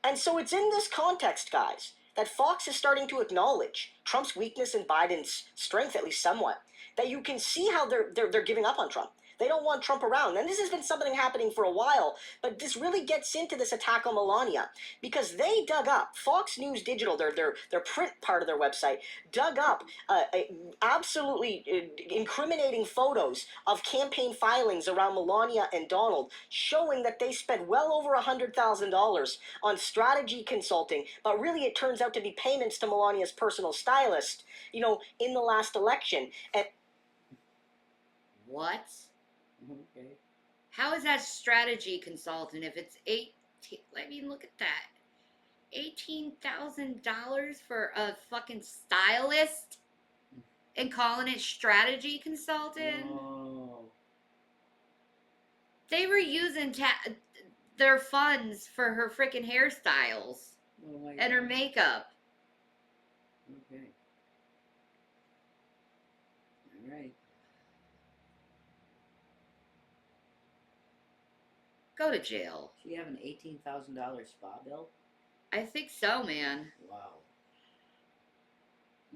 And so it's in this context, guys, that Fox is starting to acknowledge Trump's weakness and Biden's strength, at least somewhat. That you can see how they're giving up on Trump. They don't want Trump around. And this has been something happening for a while, but this really gets into this attack on Melania because they dug up, Fox News Digital, their print part of their website, dug up absolutely incriminating photos of campaign filings around Melania and Donald, showing that they spent well over $100,000 on strategy consulting, but really it turns out to be payments to Melania's personal stylist, you know, in the last election. And what? Okay. How is that strategy consultant if it's I mean, look at that. $18,000 for a fucking stylist and calling it strategy consultant? Whoa. They were using their funds for her freaking hairstyles and her makeup. Okay. All right. Go to jail. So you have an $18,000 spa bill? I think so, man. Wow.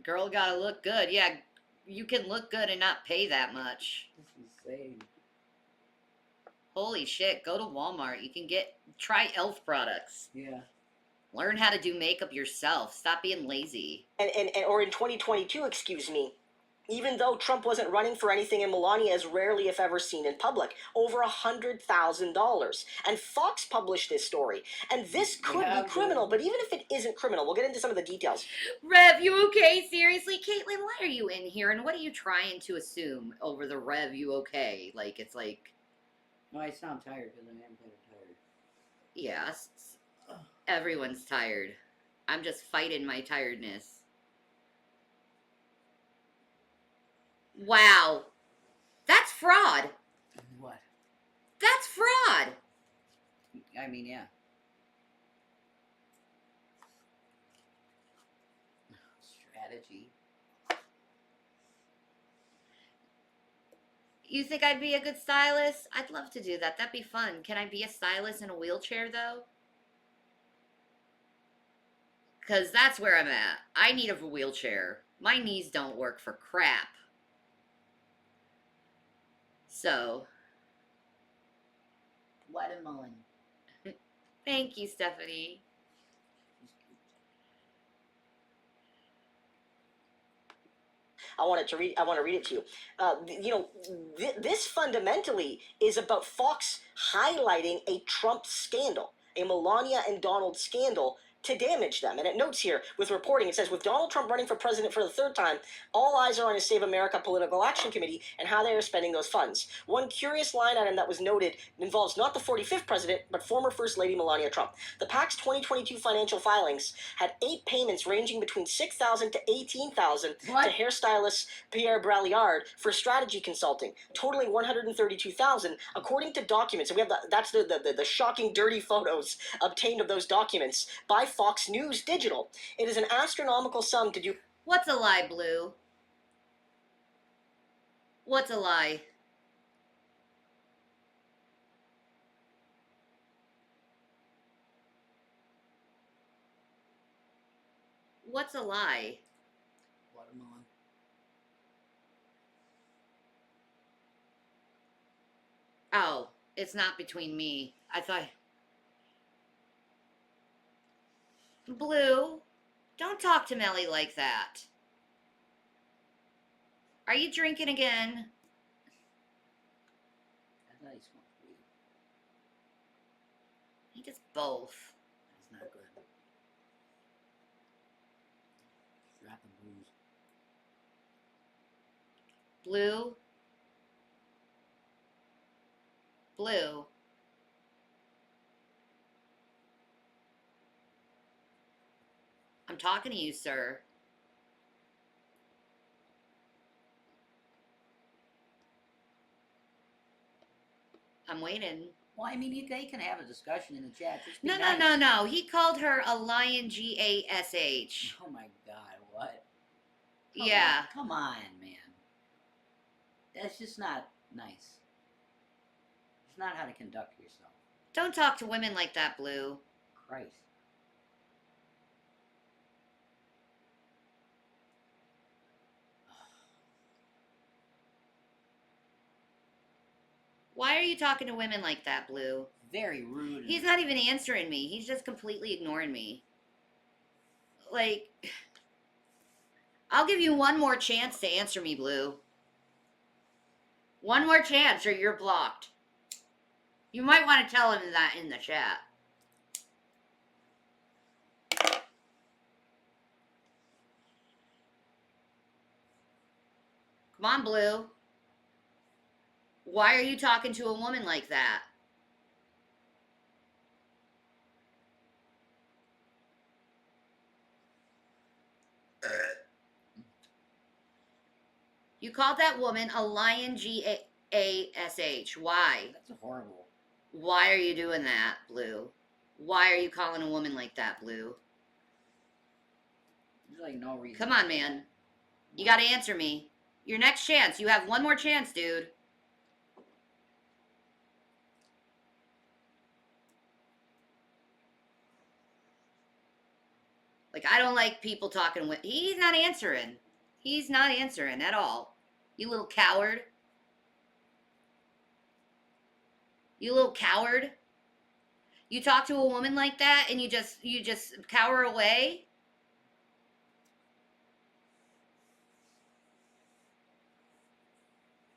Girl gotta look good. Yeah, you can look good and not pay that much. That's insane. Holy shit, go to Walmart. You can try e.l.f. products. Yeah. Learn how to do makeup yourself. Stop being lazy. Or in 2022, excuse me, even though Trump wasn't running for anything and Melania is rarely, if ever, seen in public, over $100,000. And Fox published this story. And this could be criminal, but even if it isn't criminal, we'll get into some of the details. Rev, you okay? Seriously? Caitlin, why are you in here? And what are you trying to assume over the Rev, you okay? Like, it's like... No, I sound tired because I am kind of tired. Yes. Everyone's tired. I'm just fighting my tiredness. Wow. That's fraud. What? That's fraud. I mean, yeah. Strategy. You think I'd be a good stylist? I'd love to do that. That'd be fun. Can I be a stylist in a wheelchair, though? Because that's where I'm at. I need a wheelchair. My knees don't work for crap. So. Watermelon. Thank you, Stephanie. I want to read it to you. You know, this fundamentally is about Fox highlighting a Trump scandal, a Melania and Donald scandal, to damage them. And it notes here, with reporting, it says, with Donald Trump running for president for the third time, all eyes are on his Save America Political Action Committee and how they are spending those funds. One curious line item that was noted involves not the 45th president, but former First Lady Melania Trump. The PAC's 2022 financial filings had 8 payments ranging between $6,000 to $18,000 to hairstylist Pierre Braillard for strategy consulting, totaling $132,000, according to documents. And we have that's the shocking, dirty photos obtained of those documents by Fox News Digital. It is an astronomical sum to do. What's a lie, Blue? What's a lie? What's a lie? Watermelon. Oh, it's not between me. I thought... Blue, don't talk to Melly like that. Are you drinking again? I thought he smoked weed. He does both. That's not good. Dropping booze. Blue? Blue? I'm talking to you, sir. I'm waiting. Well, I mean, they can have a discussion in the chat. Just be No, nice. no. He called her a lion, Gash. Oh my God, what? Yeah. Come on, man. That's just not nice. It's not how to conduct yourself. Don't talk to women like that, Blue. Christ. Why are you talking to women like that, Blue? Very rude. He's not even answering me. He's just completely ignoring me. Like, I'll give you one more chance to answer me, Blue. One more chance or you're blocked. You might want to tell him that in the chat. Come on, Blue. Why are you talking to a woman like that? You called that woman a lion, Gash. Why? That's horrible. Why are you doing that, Blue? Why are you calling a woman like that, Blue? There's like no reason. Come on, man. You gotta answer me. Your next chance. You have one more chance, dude. Like, I don't like people talking with... He's not answering. He's not answering at all. You little coward. You little coward. You talk to a woman like that and you just cower away?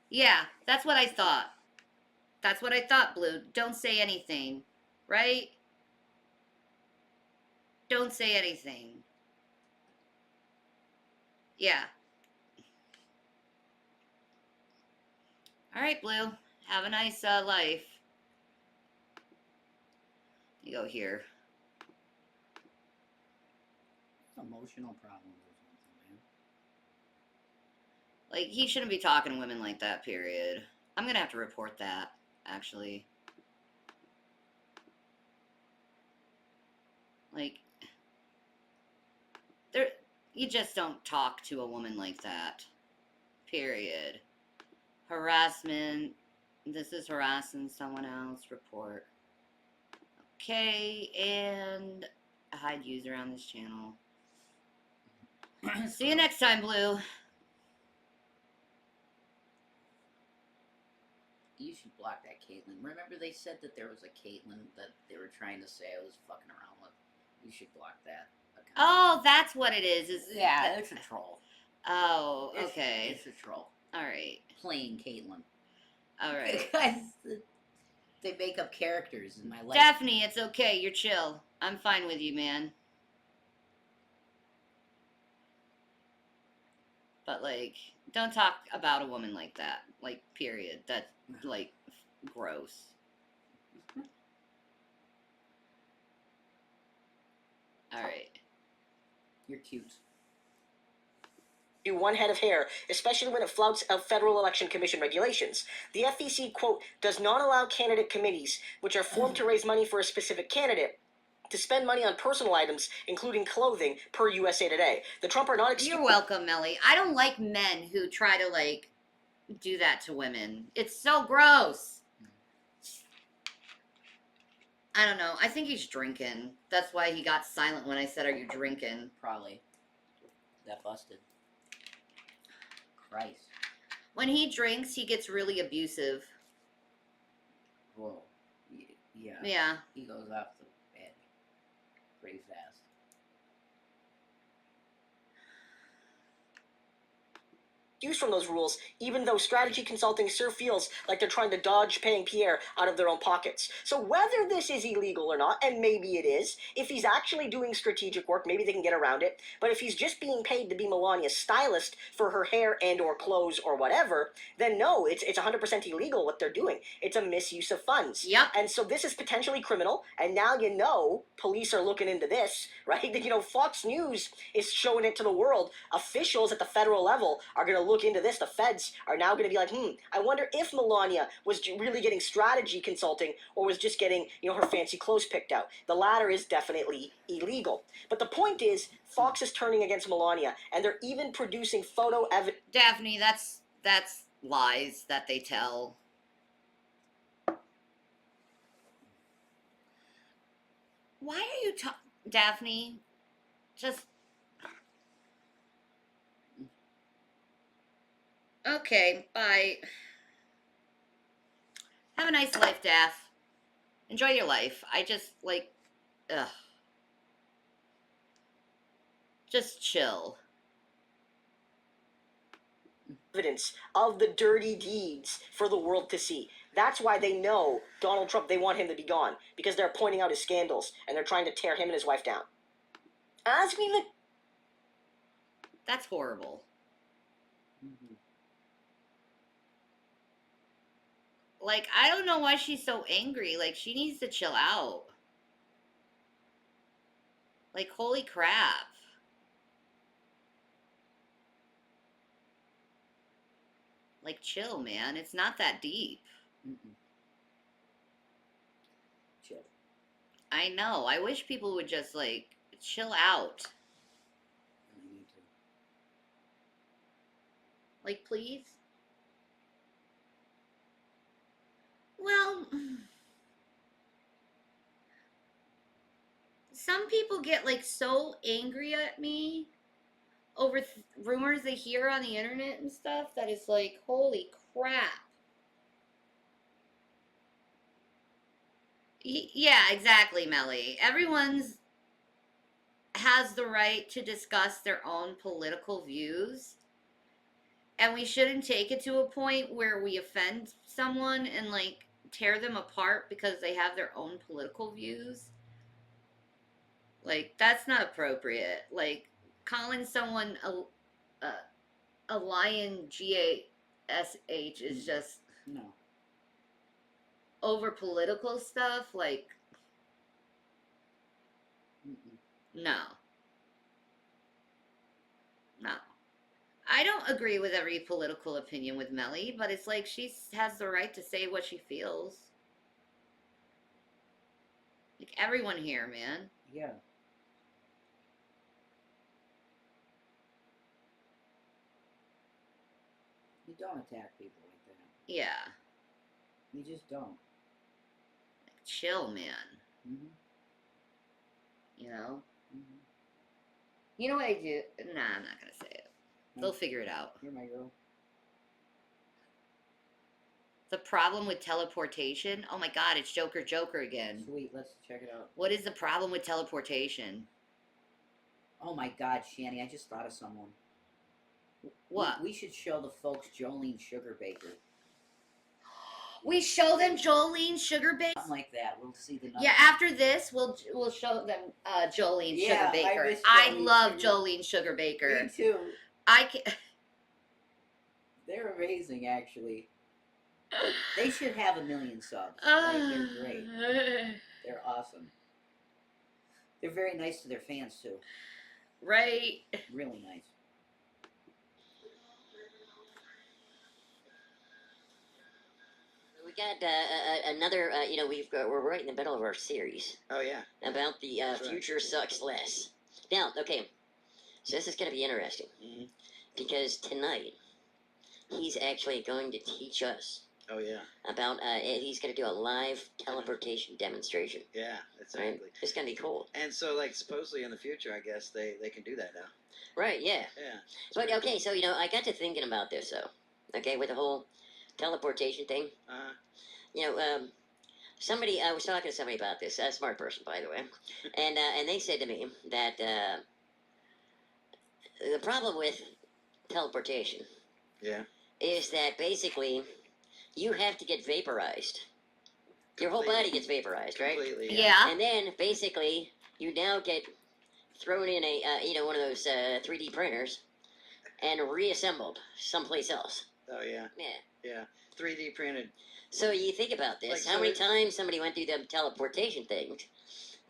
Yeah, that's what I thought. That's what I thought, Blue. Don't say anything, right? Don't say anything. Yeah. All right, Blue. Have a nice life. You go here. Emotional problems or something, man. Like, he shouldn't be talking to women like that, period. I'm gonna have to report that, actually. Like, you just don't talk to a woman like that. Period. Harassment. This is harassing someone else. Report. Okay, and hide user on this channel. See you next time, Blue. You should block that Caitlyn. Remember they said that there was a Caitlyn that they were trying to say I was fucking around with? You should block that account. Oh, that's what it is. Yeah, it's a troll. Oh, okay. It's a troll. Alright. Plain Caitlyn. Alright. They make up characters in my life. Daphne, it's okay. You're chill. I'm fine with you, man. But, like, don't talk about a woman like that. Like, period. That's, like, gross. Alright. You're cute. One head of hair, especially when it flouts of Federal Election Commission regulations. The FEC, quote, does not allow candidate committees, which are formed to raise money for a specific candidate, to spend money on personal items, including clothing, per USA Today. The Trump are not... You're welcome, Melly. I don't like men who try to, like, do that to women. It's so gross. I don't know. I think he's drinking. That's why he got silent when I said, are you drinking? Probably. That busted. Christ. When he drinks, he gets really abusive. Whoa. Yeah. Yeah. He goes off the edge pretty fast. From those rules, even though strategy consulting sure feels like they're trying to dodge paying Pierre out of their own pockets. So whether this is illegal or not, and maybe it is, if he's actually doing strategic work, maybe they can get around it. But if he's just being paid to be Melania's stylist for her hair and or clothes or whatever, then no, it's 100% illegal what they're doing. It's a misuse of funds. Yep. And so this is potentially criminal, and now you know police are looking into this, right? You know, Fox News is showing it to the world. Officials at the federal level are going to look look into this. The feds are now going to be like, I wonder if Melania was really getting strategy consulting or was just getting, her fancy clothes picked out. The latter is definitely illegal. But the point is, Fox is turning against Melania, and they're even producing photo evidence. Daphne, that's lies that they tell. Why are you Daphne? Just... Okay, bye. Have a nice life, Daph. Enjoy your life. I just, ugh. Just chill. Evidence of the dirty deeds for the world to see. That's why they know Donald Trump, they want him to be gone, because they're pointing out his scandals, and they're trying to tear him and his wife down. Ask me the... That's horrible. Like, I don't know why she's so angry. Like, she needs to chill out. Like, holy crap. Like, chill, man. It's not that deep. Chill. I know. I wish people would just, chill out. I need to. Like, please? Well, some people get, so angry at me over rumors they hear on the internet and stuff that is like, holy crap. Yeah, exactly, Melly. Everyone's has the right to discuss their own political views, and we shouldn't take it to a point where we offend someone and tear them apart because they have their own political views. That's not appropriate. Calling someone a lion, GASH, is just no. Over political stuff. No. I don't agree with every political opinion with Melly, but it's she has the right to say what she feels. Everyone here, man. Yeah. You don't attack people like that. Yeah. You just don't. Chill, man. You know? You know what I do? Nah, I'm not gonna say it. They'll figure it out. You're my girl. The problem with teleportation? Oh my god, it's Joker again. Sweet, let's check it out. What is the problem with teleportation? Oh my god, Shanny, I just thought of someone. What? We should show the folks Jolene Sugarbaker. We show them Jolene Sugarbaker? Something like that. We'll see the numbers. Yeah, after this, we'll show them Jolene Sugarbaker. I love Jolene Sugarbaker. Me too. They're amazing, actually. They should have 1 million subs. They're great. They're awesome. They're very nice to their fans, too. Right. Really nice. We got another, we're right in the middle of our series. Oh, yeah. About the Future Sucks Less. Now, okay, so this is going to be interesting. Because tonight, he's actually going to teach us. Oh, yeah. About, he's going to do a live teleportation demonstration. Yeah, exactly. Right? It's going to be cool. And so, supposedly in the future, I guess, they can do that now. Right, yeah. Yeah. But, okay, so, I got to thinking about this, though. Okay, with the whole teleportation thing. Somebody, I was talking to somebody about this, a smart person, by the way, and they said to me that the problem with teleportation is that basically you have to get vaporized. Your whole body gets vaporized, right? Completely, yeah. And then basically you now get thrown in a one of those 3D printers and reassembled someplace else. Oh, yeah. Yeah. 3D printed. So you think about this. How many times somebody went through the teleportation thing,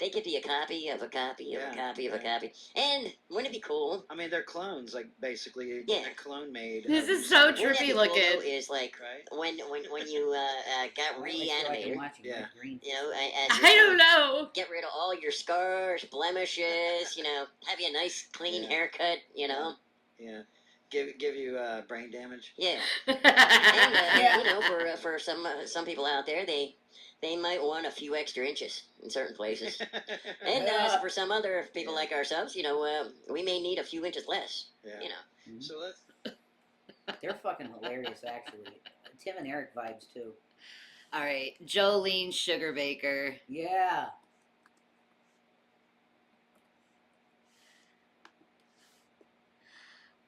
they could be a copy of a copy of a copy of a copy. And wouldn't it be cool? I mean, they're clones, like basically Yeah. a clone made. This is so Wouldn't that trippy be looking. cool, though, is like when you got reanimated. Yeah. You know, I don't know. Get rid of all your scars, blemishes. You know, have you a nice clean haircut. You know. Yeah. Give you brain damage. Yeah. And you know, for some people out there, they might want a few extra inches in certain places. And for some other people like ourselves, you know, we may need a few inches less. Yeah. You know. So let's. They're fucking hilarious, actually. Tim and Eric vibes too. All right, Jolene Sugarbaker. Yeah.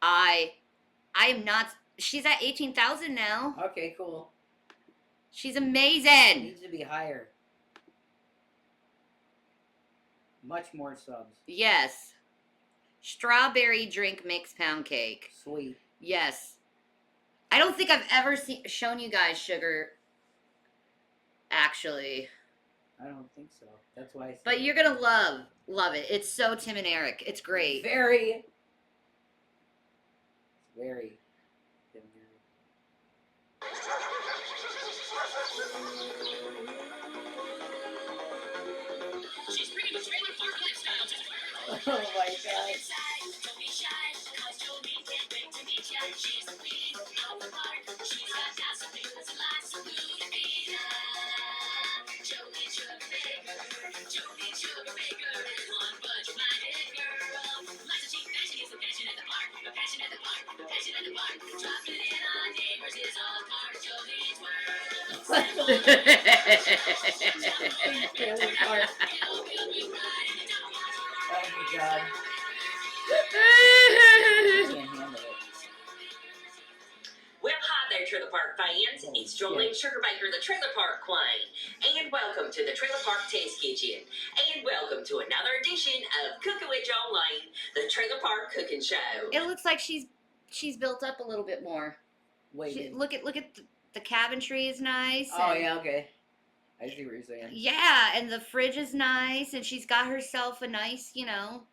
I am not. She's at 18,000 now. Okay, cool. She's amazing. Needs to be higher. Much more subs. Yes. Strawberry drink mix pound cake. Sweet. Yes. I don't think I've ever shown you guys sugar. Actually. I don't think so. That's why I said But you're gonna love it. It's so Tim and Eric. It's great. Very. She's bringing the trailer park lifestyle to the world. Oh my god. Don't be shy, cause Jolene can't wait to meet ya. She's the queen of the park. She's got gossip news and lots of blue to be Jolene Sugarbaker. Jolene Sugarbaker is one budget-minded girl. Lots of cheap fashion is the passion at the park. The passion at the park. The passion at the park. Dropping in on neighbors is all part of Jolene's Oh my god. Well, hi there, Trailer Park fans. It's Jolene Sugarbaker, the Trailer Park Queen. And welcome to the Trailer Park Test Kitchen. And welcome to another edition of Cooking with Jolene, the Trailer Park Cooking Show. It looks like she's built up a little bit more. Look at the cabinetry is nice. Oh yeah, okay. I see what you're saying. Yeah, and the fridge is nice, and she's got herself a nice, you know.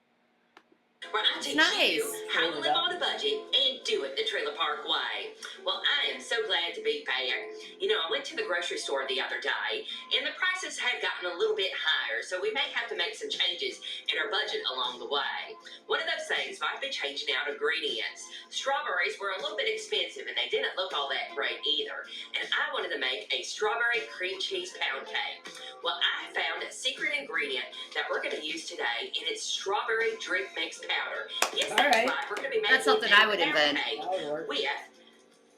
Where I teach you how to live on a budget and do it the Trailer Park way. Well, I am so glad to be back. You know, I went to the grocery store the other day, and the prices have gotten a little bit higher, so we may have to make some changes in our budget along the way. One of those things might be changing out ingredients. Strawberries were a little bit expensive, and they didn't look all that great either. And I wanted to make a strawberry cream cheese pound cake. Well, I found a secret ingredient that we're going to use today, and it's strawberry drink mix powder. Yes, that's right. We're going to be making That's something I would invent. with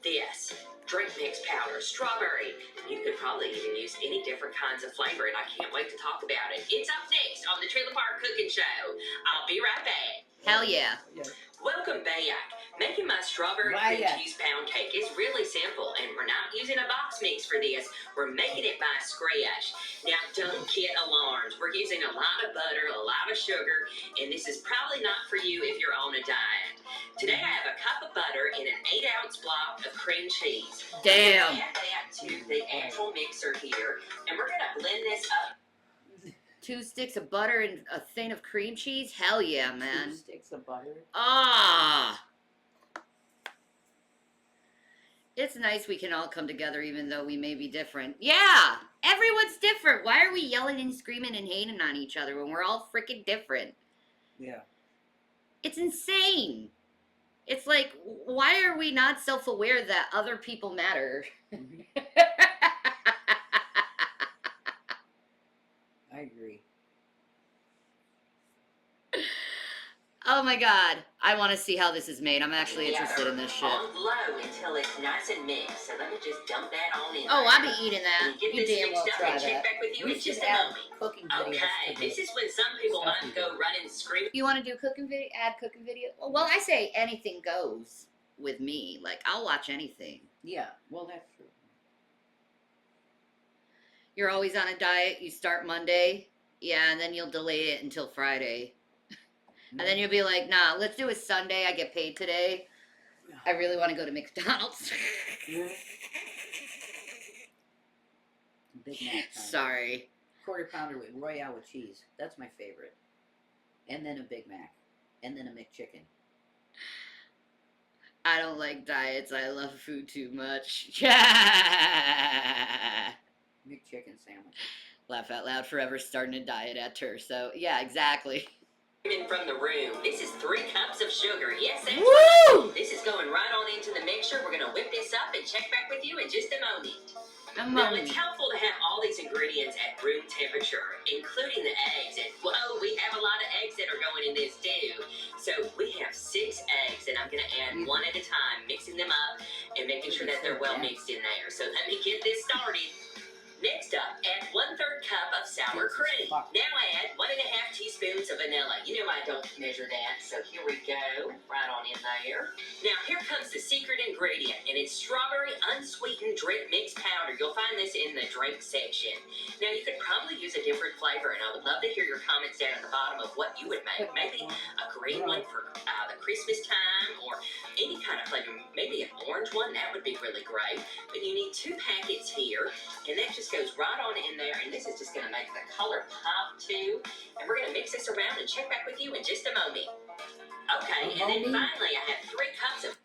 this drink mix powder, strawberry. You could probably even use any different kinds of flavor, and I can't wait to talk about it. It's up next on the Trailer Park Cooking Show. I'll be right back. Hell yeah. Welcome back. Making my strawberry cream cheese pound cake is really simple, and we're not using a box mix for this. We're making it by scratch. Now, don't get alarmed. We're using a lot of butter, a lot of sugar, and this is probably not for you if you're on a diet. Today, I have a cup of butter and an 8-ounce block of cream cheese. Damn. Add that to the actual mixer here, and we're going to blend this up. 2 sticks of butter and a thing of cream cheese? Hell yeah, man. 2 sticks of butter? Ah! It's nice we can all come together even though we may be different. Yeah! Everyone's different. Why are we yelling and screaming and hating on each other when we're all freaking different? Yeah. It's insane. It's like, why are we not self-aware that other people matter? I agree. Oh my god. I want to see how this is made. I'm actually interested in this shit. On low until it's nice and mixed. So let me just dump that on in. Oh, I'll be eating that. Get You this damn well mixed up try and check that. back with you We in just should a add moment. cooking videos Okay, to the this is when some people stuff might we go do. running screaming. You want to do cooking video? Add cooking video? Well, I say anything goes with me. Like, I'll watch anything. Yeah, well, that's true. You're always on a diet. You start Monday. Yeah, and then you'll delay it until Friday. And then you'll be like, nah, let's do it Sunday. I get paid today. I really want to go to McDonald's. Big Mac time. Sorry. Quarter pounder with Royale with cheese. That's my favorite. And then a Big Mac. And then a McChicken. I don't like diets. I love food too much. McChicken sandwich. Laugh out loud forever starting a diet at Terso. Yeah, exactly. From the room. This is 3 cups of sugar. Yes, that's Woo! right. This is going right on into the mixture. We're going to whip this up and check back with you in just a moment. Now, it's helpful to have all these ingredients at room temperature, including the eggs. And whoa, we have a lot of eggs that are going in this too. So we have 6 eggs, and I'm going to add one at a time, mixing them up and making sure that they're well mixed in there. So let me get this started. Next up, add 1/3 cup of sour cream. Now add 1½ teaspoons of vanilla. You know I don't measure that, so here we go. Right on in there. Now here comes the secret ingredient, and it's strawberry unsweetened drink mix powder. You'll find this in the drink section. Now you could probably use a different flavor, and I would love to hear your comments down at the bottom of what you would make. Maybe a green one for the Christmas time, or any kind of flavor. Maybe an orange one, that would be really great. But you need 2 packets here, and that just goes right on in there, and this is just going to make the color pop too. And we're going to mix this around and check back with you in just a moment. Okay, and then finally I have 3 cups of...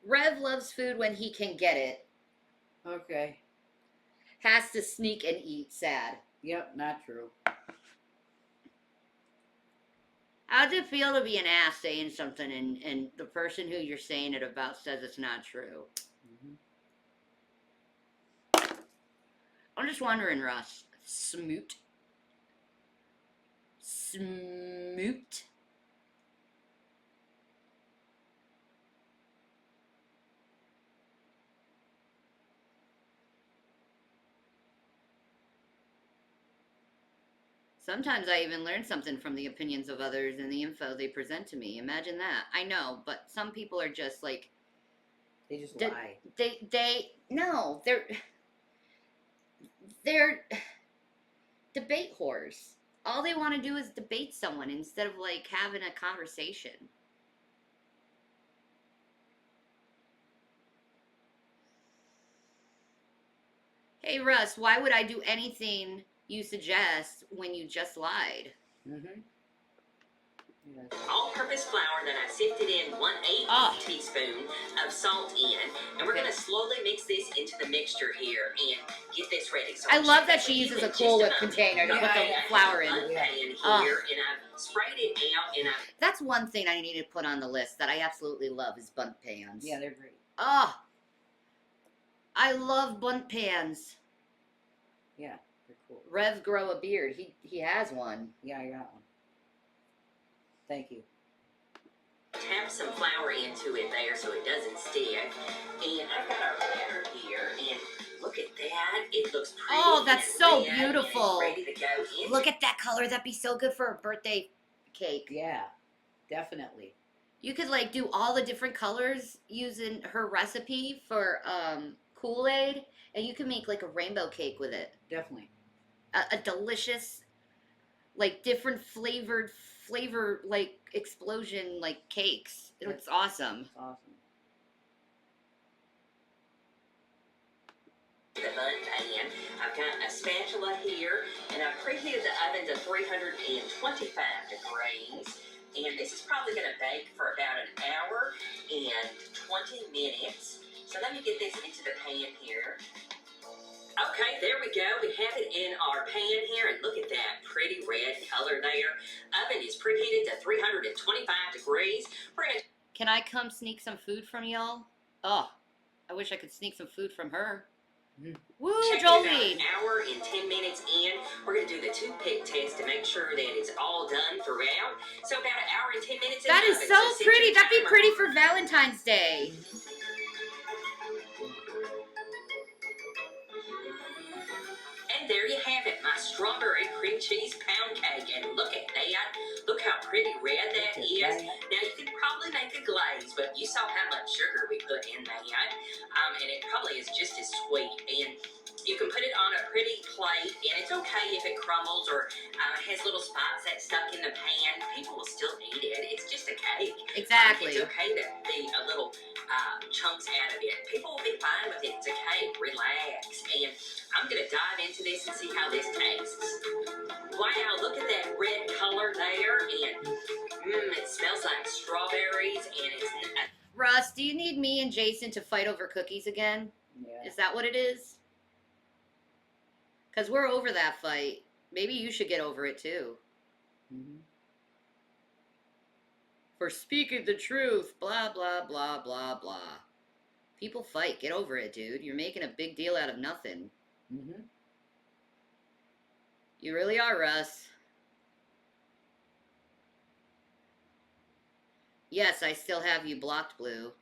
Rev loves food when he can get it. Okay. Has to sneak and eat. Sad. Yep, not true. How's it feel to be an ass saying something and the person who you're saying it about says it's not true? I'm just wondering, Russ. Smoot. Smoot. Sometimes I even learn something from the opinions of others and the info they present to me. Imagine that. I know, but some people are just like... They just lie. No, they're debate whores. All they want to do is debate someone instead of, like, having a conversation. Hey, Russ, why would I do anything you suggest when you just lied? All-purpose flour that I sifted in 1/8 teaspoon of salt in, and we're going to slowly mix this into the mixture here and get this ready. So I love that she uses a cool container to put the flour in. Here, and I've sprayed it out, and That's one thing I need to put on the list that I absolutely love is bundt pans. Yeah, they're great. Oh, I love bundt pans. Yeah, they're cool. Rev grow a beard. He has one. Yeah, I got one. Thank you. tap some flour into it there so it doesn't stick. And I've got our batter here, and look at that. It looks pretty. Oh, that's so red, beautiful. and it's ready to go in. Look at that color. That'd be so good for a birthday cake. Yeah, definitely. You could like do all the different colors using her recipe for Kool-Aid, and you can make like a rainbow cake with it. Definitely. A delicious, like different flavor like explosion like cakes. It's awesome. It's awesome. The bun pan. I've got a spatula here, and I've preheated the oven to 325 degrees. And this is probably going to bake for about an hour and 20 minutes. So let me get this into the pan here. Okay, there we go. We have it in our pan here, and look at that pretty red color there. Oven is preheated to 325 degrees. We're going to... Can I come sneak some food from y'all? Oh, I wish I could sneak some food from her. Woo, Jolie! An hour and 10 minutes in, we're going to do the toothpick test to make sure that it's all done throughout. So about an hour and 10 minutes in That the is oven. so pretty. That'd be pretty for Valentine's Day. And there you have it, my strawberry cream cheese pound cake. And look at that. Look how pretty red that is. Now, you could probably make a glaze, but you saw how much sugar we put in that. And it probably is just as sweet. And you can put it on a pretty plate, and it's okay if it crumbles or has little spots that stuck in the pan. People will still eat it. It's just a cake. Exactly. It's okay to be a little chunks out of it. People will be fine with it. It's a cake. Relax. And Jason to fight over cookies again? Yeah. Is that what it is? Because we're over that fight. Maybe you should get over it too. Mm-hmm. For speaking the truth, blah, blah, blah, blah, blah. People fight. Get over it, dude. You're making a big deal out of nothing. Mm-hmm. You really are, Russ. Yes, I still have you blocked, Blue.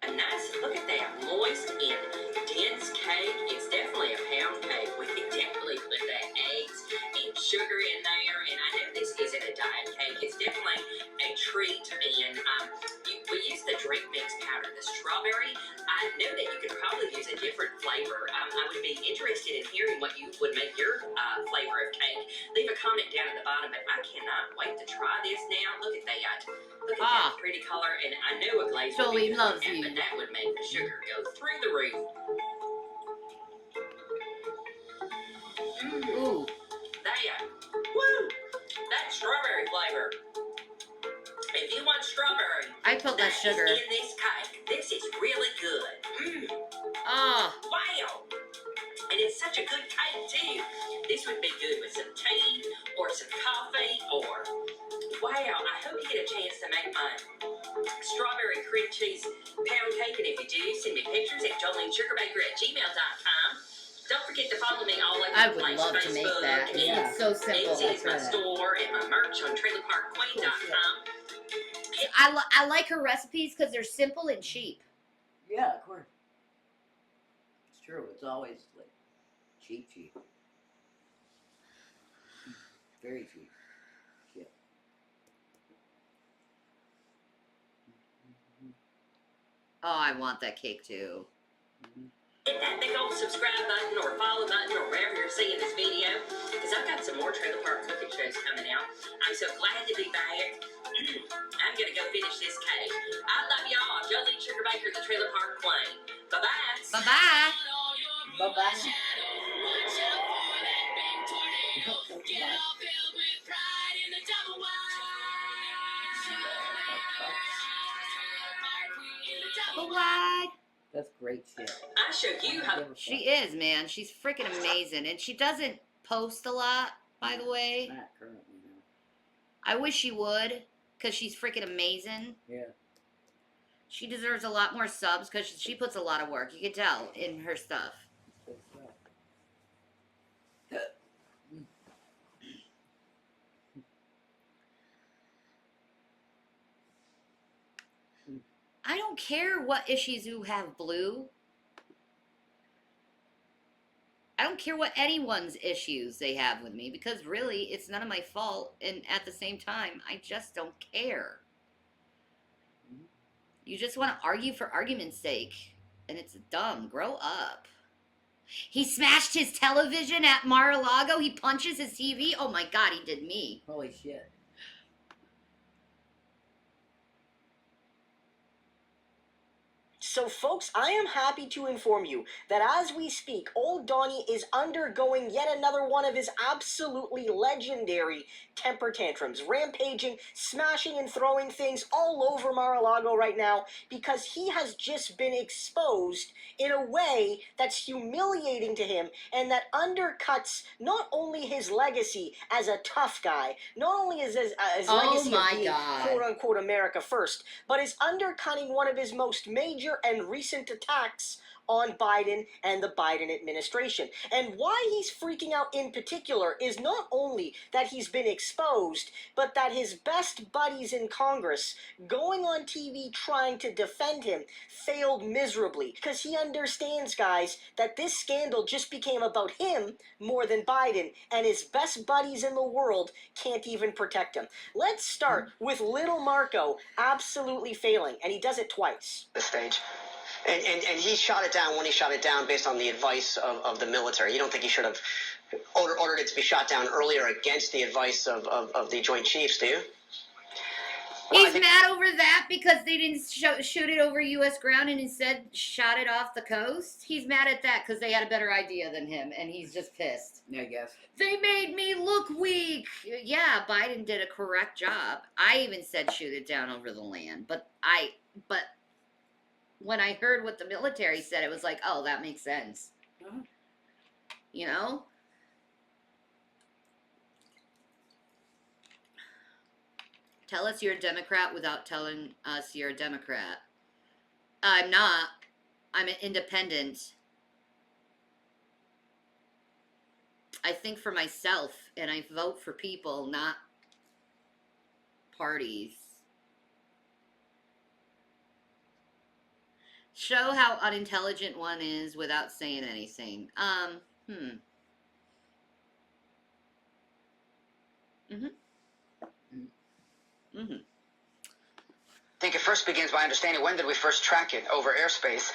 A nice, look at that, moist and dense cake. It's definitely a pound cake. We can definitely put that eggs and sugar in there. And I know this isn't a diet cake. It's definitely a treat. And we use the drink mix powder, the strawberry. I know that you could probably use a different flavor. I would be interested in hearing what you would make your flavor of cake. Leave a comment down at the bottom, but I cannot wait to try this now. Look at that. Look at that pretty color, and I know a glaze would be Jolie loves good, you. but that would make the sugar go through the roof. Ooh. There. Woo! That strawberry flavor. If you want strawberry, I put less sugar. Is in this cake. This is really good. Ah. Wow. And it's such a good cake, too. This would be good with some tea or some coffee or... Wow, I hope you get a chance to make my strawberry cream cheese pound cake. And if you do, send me pictures at JoleneSugarBaker@gmail.com. Don't forget to follow me all over the place. I would love to make that. And It's so simple. Etsy is my store and my merch on TrailerParkQueen.com. I like her recipes because they're simple and cheap. Yeah, of course. It's true. It's always like cheap. Very cheap. Shit. Oh, I want that cake too. Hit that big old subscribe button or follow button or wherever you're seeing this video, because I've got some more Trailer Park cooking shows coming out. I'm so glad to be back. I'm going to go finish this cake. I love y'all. Jolene Sugar Baker, the Trailer Park Queen. Bye-bye. Bye-bye. Bye-bye. Bye-bye. That's great shit. I show you how. She is, man. She's freaking amazing. And she doesn't post a lot, by the way. Not currently, no. I wish she would, because she's freaking amazing. Yeah. She deserves a lot more subs, because she puts a lot of work. You can tell in her stuff. I don't care what issues you have, Blue. I don't care what anyone's issues they have with me, because really, it's none of my fault, and at the same time, I just don't care. You just want to argue for argument's sake, and it's dumb. Grow up. He smashed his television at Mar-a-Lago. He punches his TV. Oh my God, he did me. Holy shit. So folks, I am happy to inform you that as we speak, old Donnie is undergoing yet another one of his absolutely legendary temper tantrums, rampaging, smashing and throwing things all over Mar-a-Lago right now because he has just been exposed in a way that's humiliating to him and that undercuts not only his legacy as a tough guy, not only his legacy of being quote-unquote America first, but is undercutting one of his most major and recent attacks on Biden and the Biden administration. And why he's freaking out in particular is not only that he's been exposed, but that his best buddies in Congress going on TV trying to defend him failed miserably. Because he understands, guys, that this scandal just became about him more than Biden, and his best buddies in the world can't even protect him. Let's start with little Marco absolutely failing, and he does it twice. The stage. And he shot it down when he shot it down based on the advice of the military. You don't think he should have ordered it to be shot down earlier against the advice of the Joint Chiefs, do you? He's mad over that because they didn't shoot it over U.S. ground and instead shot it off the coast. He's mad at that because they had a better idea than him, and he's just pissed. Yeah, I guess. They made me look weak. Yeah, Biden did a correct job. I even said shoot it down over the land, but when I heard what the military said, it was like, oh, that makes sense. Uh-huh. You know? Tell us you're a Democrat without telling us you're a Democrat. I'm not. I'm an independent. I think for myself, and I vote for people, not parties. Show how unintelligent one is without saying anything. Mm-hmm. Mm-hmm. I think it first begins by understanding when did we first track it over airspace.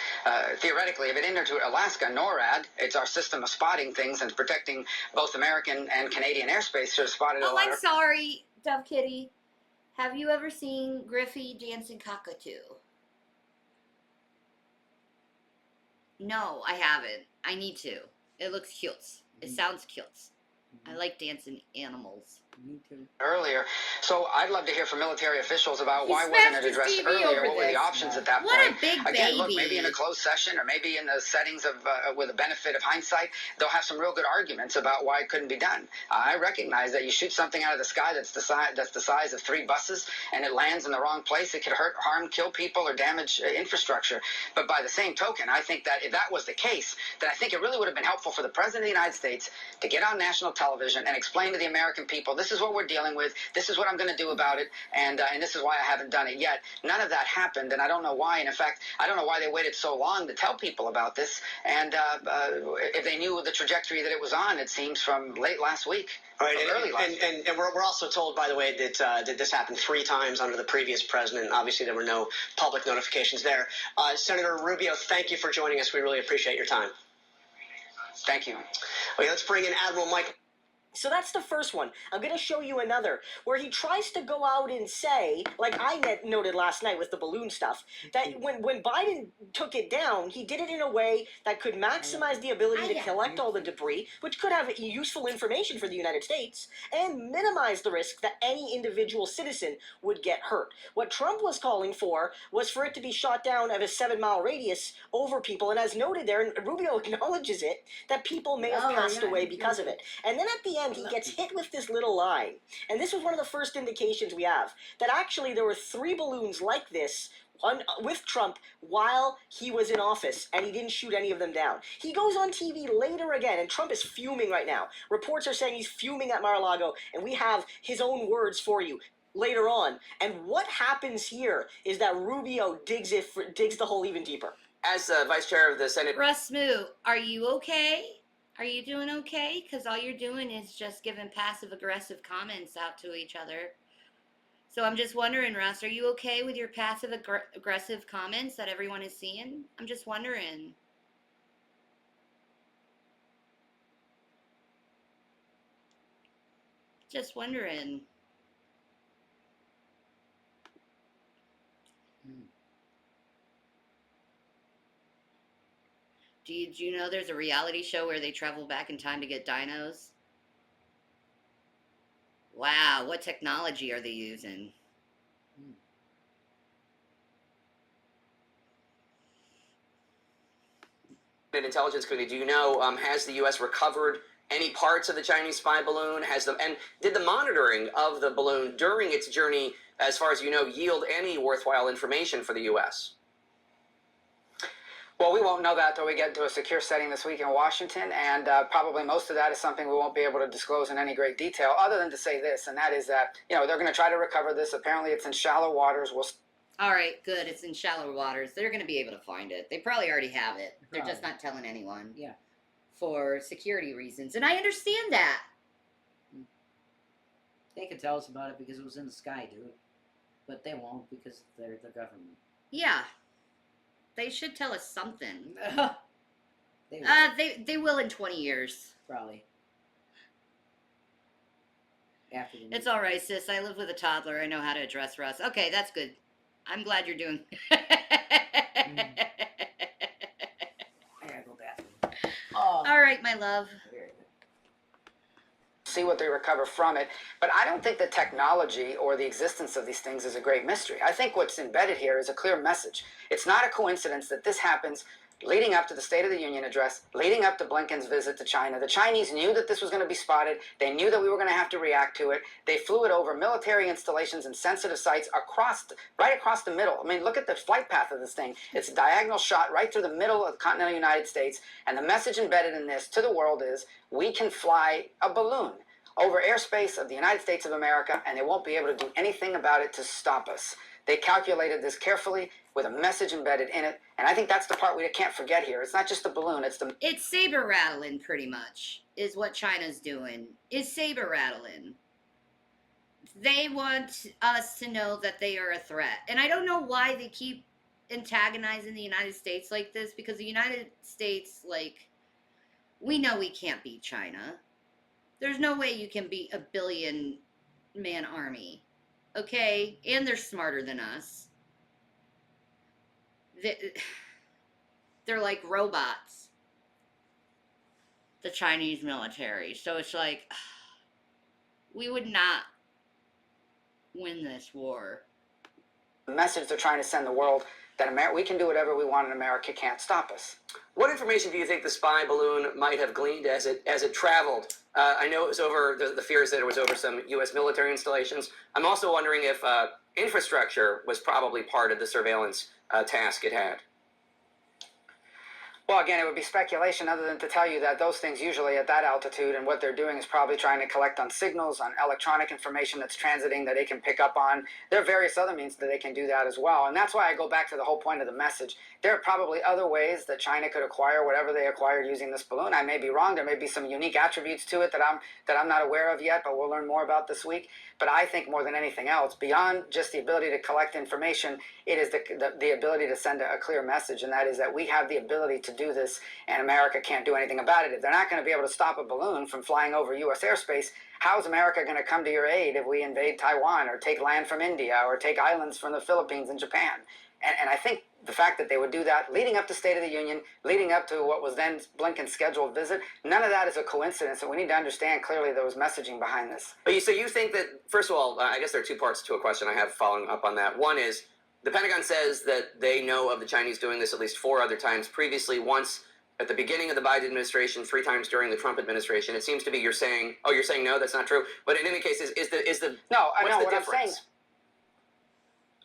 Theoretically, if it entered Alaska, NORAD, it's our system of spotting things and protecting both American and Canadian airspace, should have spotted it. Oh, I'm sorry, Dove Kitty. Have you ever seen Griffey dancing cockatoo? No, I haven't. I need to. It looks cute. It sounds cute. I like dancing animals. Me too. Earlier, so I'd love to hear from military officials about why wasn't it addressed earlier? What were the options at that point? What a big Again, baby. look, maybe in a closed session or maybe in the settings of with the benefit of hindsight, they'll have some real good arguments about why it couldn't be done. I recognize that you shoot something out of the sky that's the size of 3 buses and it lands in the wrong place, it could hurt, harm, kill people or damage infrastructure. But by the same token, I think that if that was the case, then I think it really would have been helpful for the President of the United States to get on national television and explain to the American people, this is what we're dealing with, this is what I'm going to do about it, and this is why I haven't done it yet. None of that happened, and I don't know why. And in fact, I don't know why they waited so long to tell people about this. And if they knew the trajectory that it was on, it seems from late last week. Right, and we're also told, by the way, that this happened 3 times under the previous president. Obviously, there were no public notifications there. Senator Rubio, thank you for joining us. We really appreciate your time. Thank you. Okay, let's bring in Admiral Mike. So that's the first one. I'm going to show you another where he tries to go out and say, like I noted last night with the balloon stuff, that when Biden took it down, he did it in a way that could maximize the ability to collect all the debris, which could have useful information for the United States, and minimize the risk that any individual citizen would get hurt. What Trump was calling for was for it to be shot down at a 7-mile radius over people, and as noted there, and Rubio acknowledges it, that people may have passed away because of it. And then at the end, he gets hit with this little line. And this was one of the first indications we have that actually there were 3 balloons like this with Trump while he was in office, and he didn't shoot any of them down. He goes on TV later again, and Trump is fuming right now. Reports are saying he's fuming at Mar-a-Lago, and we have his own words for you later on. And what happens here is that Rubio digs the hole even deeper. As Vice Chair of the Senate... Russ Moo, are you okay? Are you doing okay? Because all you're doing is just giving passive-aggressive comments out to each other. So I'm just wondering, Russ, are you okay with your passive-aggressive comments that everyone is seeing? I'm just wondering. Just wondering. Do you know there's a reality show where they travel back in time to get dinos? Wow, what technology are they using? Intelligence community, do you know, has the U.S. recovered any parts of the Chinese spy balloon? And did the monitoring of the balloon during its journey, as far as you know, yield any worthwhile information for the U.S.? Well, we won't know that until we get into a secure setting this week in Washington, and probably most of that is something we won't be able to disclose in any great detail, other than to say this, and that is that, they're going to try to recover this. Apparently it's in shallow waters. All right, good. It's in shallow waters. They're going to be able to find it. They probably already have it. They're just not telling anyone. Yeah. For security reasons. And I understand that. They could tell us about it because it was in the sky, dude. But they won't because they're the government. Yeah. They should tell us something. They will. They will in 20 years. Probably. after the It's all right, sis. I live with a toddler. I know how to address Russ. Okay, that's good. I'm glad you're doing. I gotta go back. All right, my love. See what they recover from it. But I don't think the technology or the existence of these things is a great mystery. I think what's embedded here is a clear message. It's not a coincidence that this happens leading up to the State of the Union address, leading up to Blinken's visit to China. The Chinese knew that this was going to be spotted. They knew that we were going to have to react to it. They flew it over military installations and sensitive sites right across the middle. I mean, look at the flight path of this thing. It's a diagonal shot right through the middle of the continental United States. And the message embedded in this to the world is we can fly a balloon over airspace of the United States of America, and they won't be able to do anything about it to stop us. They calculated this carefully with a message embedded in it, and I think that's the part we can't forget here. It's not just the balloon, It's saber rattling, pretty much, is what China's doing. Is saber rattling. They want us to know that they are a threat. And I don't know why they keep antagonizing the United States like this, because the United States, like, we know we can't beat China. There's no way you can beat a billion-man army. Okay? And they're smarter than us. They're like robots. The Chinese military. So it's like, we would not win this war. the message they're trying to send the world that we can do whatever we want and America can't stop us. What information do you think the spy balloon might have gleaned as it traveled? I know it was over, the fears that it was over some U.S. military installations. I'm also wondering if infrastructure was probably part of the surveillance task it had. Well, again, it would be speculation other than to tell you that those things usually at that altitude and what they're doing is probably trying to collect on signals, on electronic information that's transiting that they can pick up on. There are various other means that they can do that as well. And that's why I go back to the whole point of the message. There are probably other ways that China could acquire whatever they acquired using this balloon. I may be wrong. There may be some unique attributes to it that I'm not aware of yet, but we'll learn more about this week. But I think more than anything else, beyond just the ability to collect information, it is the ability to send a clear message, and that is that we have the ability to do this, and America can't do anything about it. If they're not going to be able to stop a balloon from flying over U.S. airspace, how is America going to come to your aid if we invade Taiwan or take land from India or take islands from the Philippines and Japan? And I think the fact that they would do that leading up to State of the Union, leading up to what was then Blinken's scheduled visit, none of that is a coincidence, and we need to understand clearly there was messaging behind this. So you think that, first of all, I guess there are two parts to a question I have following up on that. One is, the Pentagon says that they know of the Chinese doing this at least 4 other times previously, once at the beginning of the Biden administration, 3 times during the Trump administration. It seems to be you're saying no, that's not true. But in any case, what I'm saying.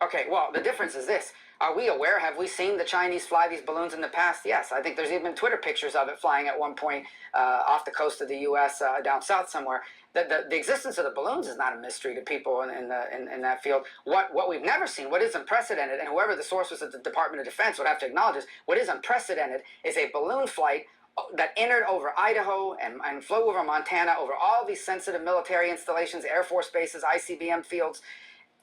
Okay, well, the difference is this. Are we aware? Have we seen the Chinese fly these balloons in the past? Yes. I think there's even Twitter pictures of it flying at one point off the coast of the U.S. Down south somewhere. The existence of the balloons is not a mystery to people in that field. What we've never seen, what is unprecedented, and whoever the source was at the Department of Defense would have to acknowledge this, what is unprecedented is a balloon flight that entered over Idaho and flew over Montana, over all these sensitive military installations, Air Force bases, ICBM fields,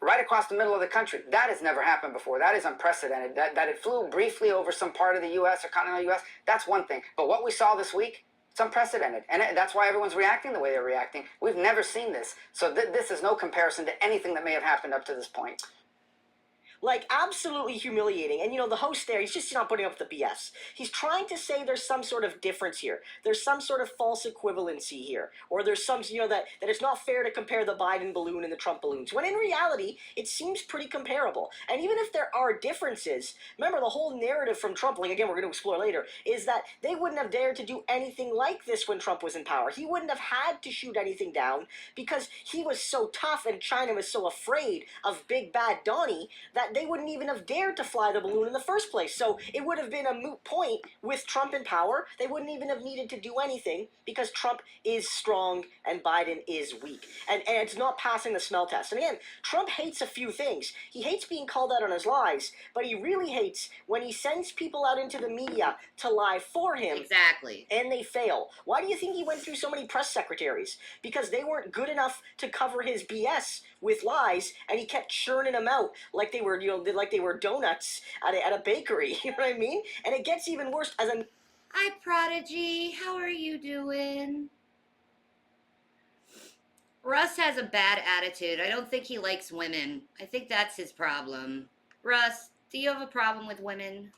right across the middle of the country. That has never happened before. That is unprecedented. That it flew briefly over some part of the U.S. or continental U.S., that's one thing. But what we saw this week, it's unprecedented. And that's why everyone's reacting the way they're reacting. We've never seen this. So this is no comparison to anything that may have happened up to this point. Like, absolutely humiliating. And, the host there, he's just not putting up with the BS. He's trying to say there's some sort of difference here. There's some sort of false equivalency here. Or there's some, that it's not fair to compare the Biden balloon and the Trump balloons. When in reality, it seems pretty comparable. And even if there are differences, remember the whole narrative from Trump, like, again, we're going to explore later, is that they wouldn't have dared to do anything like this when Trump was in power. He wouldn't have had to shoot anything down because he was so tough and China was so afraid of Big Bad Donnie that they wouldn't even have dared to fly the balloon in the first place. So it would have been a moot point with Trump in power. They wouldn't even have needed to do anything because Trump is strong and Biden is weak. And it's not passing the smell test. And again, Trump hates a few things. He hates being called out on his lies, but he really hates when he sends people out into the media to lie for him. Exactly. And they fail. Why do you think he went through so many press secretaries? Because they weren't good enough to cover his BS with lies, and he kept churning them out like they were, like they were donuts at a bakery. You know what I mean? And it gets even worse as a... Hi, Prodigy. How are you doing? Russ has a bad attitude. I don't think he likes women. I think that's his problem. Russ, do you have a problem with women?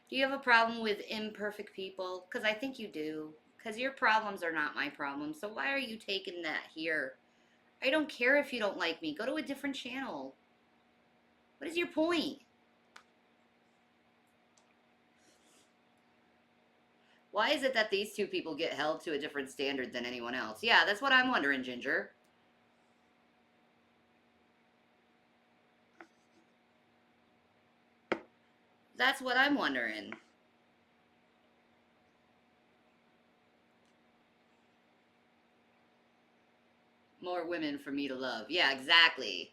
Do you have a problem with imperfect people? Because I think you do. Because your problems are not my problems. So why are you taking that here? I don't care if you don't like me. Go to a different channel. What is your point? Why is it that these two people get held to a different standard than anyone else? Yeah, that's what I'm wondering, Ginger. That's what I'm wondering. More women for me to love. Yeah, exactly.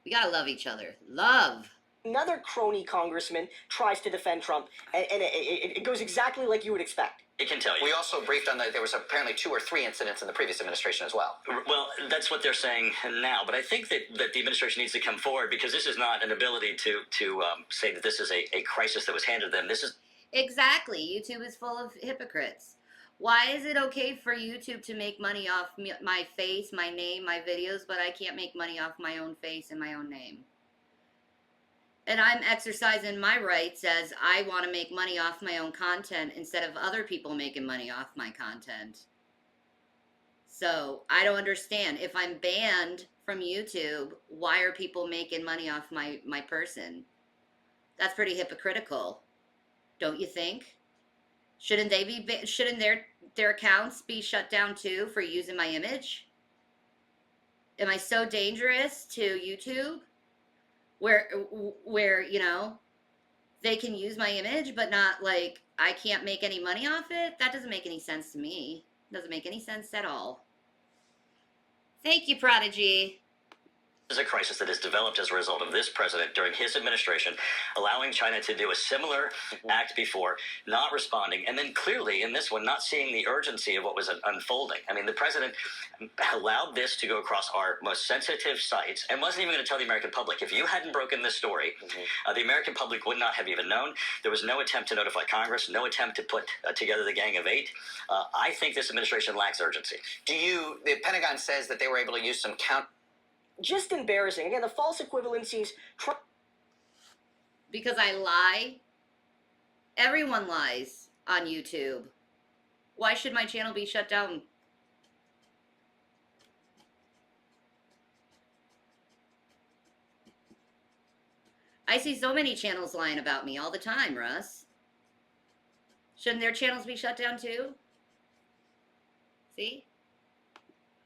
We gotta love each other. Love. Another crony congressman tries to defend Trump, and it goes exactly like you would expect. It can tell you. We also briefed on that there was apparently 2 or 3 incidents in the previous administration as well. Well, that's what they're saying now, but I think that the administration needs to come forward, because this is not an ability to say that this is a crisis that was handed to them. This is... Exactly. YouTube is full of hypocrites. Why is it okay for YouTube to make money off my face, my name, my videos, but I can't make money off my own face and my own name? And I'm exercising my rights as I want to make money off my own content instead of other people making money off my content. So I don't understand. If I'm banned from YouTube, why are people making money off my person? That's pretty hypocritical, don't you think? Shouldn't they be? Shouldn't their accounts be shut down too for using my image? Am I so dangerous to YouTube, where you know they can use my image, but not like I can't make any money off it? That doesn't make any sense to me. Doesn't make any sense at all. Thank you, Prodigy. Is a crisis that has developed as a result of this president during his administration, allowing China to do a similar act before, not responding, and then clearly in this one not seeing the urgency of what was unfolding. I mean, the president allowed this to go across our most sensitive sites and wasn't even going to tell the American public. If you hadn't broken this story, the American public would not have even known. There was no attempt to notify Congress, no attempt to put together the Gang of Eight. I think this administration lacks urgency. The Pentagon says that they were able to use some Just embarrassing. Again, the false equivalencies. Because I lie? Everyone lies on YouTube. Why should my channel be shut down? I see so many channels lying about me all the time, Russ. Shouldn't their channels be shut down too? See?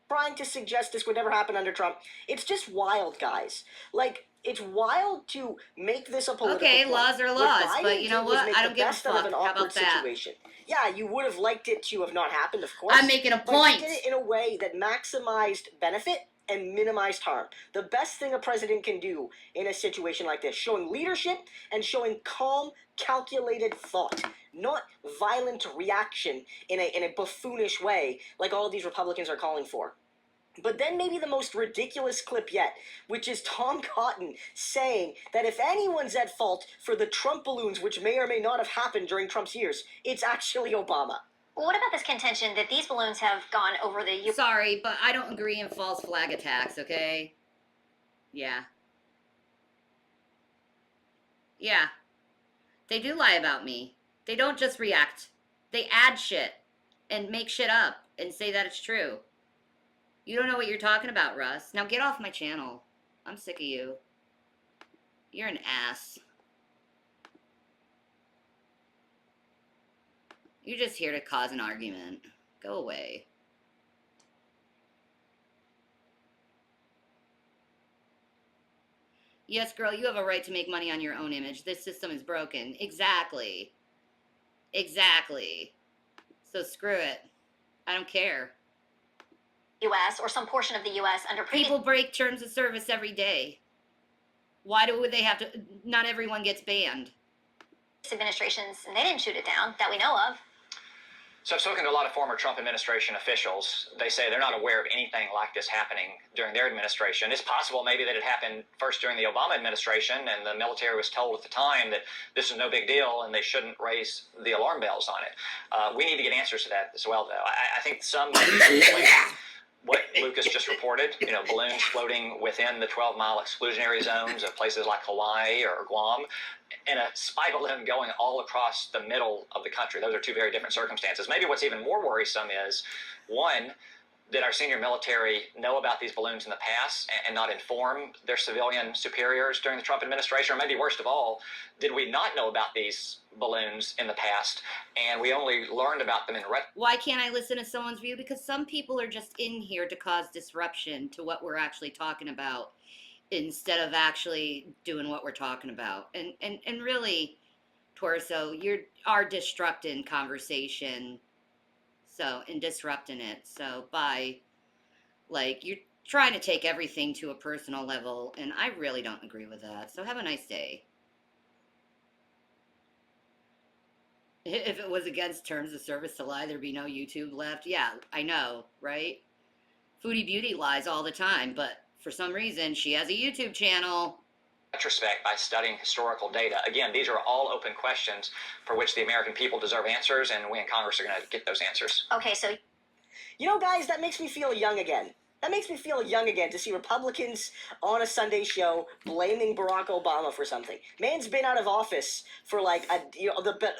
Trying to suggest this would never happen under Trump. It's just wild, guys. Like, it's wild to make this a political Okay, point. laws are laws, but you know what? I don't give a fuck. How about that? Situation. Yeah, you would have liked it to have not happened, of course. I'm making a but point. But you did it in a way that maximized benefit and minimized harm. The best thing a president can do in a situation like this, showing leadership and showing calm, calculated thought, not violent reaction in a buffoonish way like all of these Republicans are calling for. But then maybe the most ridiculous clip yet, which is Tom Cotton saying that if anyone's at fault for the Trump balloons, which may or may not have happened during Trump's years, it's actually Obama. Well, what about this contention that these balloons have gone over the... Sorry, but I don't agree in false flag attacks, okay? Yeah. Yeah. They do lie about me. They don't just react. They add shit and make shit up and say that it's true. You don't know what you're talking about, Russ. Now get off my channel. I'm sick of you. You're an ass. You're just here to cause an argument. Go away. Yes, girl, you have a right to make money on your own image. This system is broken. Exactly. Exactly. So screw it. I don't care. U.S. or some portion of the U.S. under previous... People break terms of service every day. Why would they have to... Not everyone gets banned. administrations, and they didn't shoot it down that we know of. So I've spoken to a lot of former Trump administration officials. They say they're not aware of anything like this happening during their administration. It's possible maybe that it happened first during the Obama administration, and the military was told at the time that this is no big deal and they shouldn't raise the alarm bells on it. We need to get answers to that as well, though. I think some what Lucas just reported, balloons floating within the 12-mile exclusionary zones of places like Hawaii or Guam, and a spy balloon going all across the middle of the country. Those are two very different circumstances. Maybe what's even more worrisome is, one, did our senior military know about these balloons in the past and not inform their civilian superiors during the Trump administration? Or maybe worst of all, did we not know about these balloons in the past and we only learned about them in Why can't I listen to someone's view? Because some people are just in here to cause disruption to what we're actually talking about instead of actually doing what we're talking about. And really, Torso, you are disrupting conversation. So, and disrupting it. So, you're trying to take everything to a personal level, and I really don't agree with that. So, have a nice day. If it was against terms of service to lie, there'd be no YouTube left. Yeah, I know, right? Foodie Beauty lies all the time, but for some reason, she has a YouTube channel. retrospect by studying historical data. Again, these are all open questions for which the American people deserve answers, and we in Congress are going to get those answers. Okay, so... guys, that makes me feel young again. That makes me feel young again to see Republicans on a Sunday show blaming Barack Obama for something. Man's been out of office for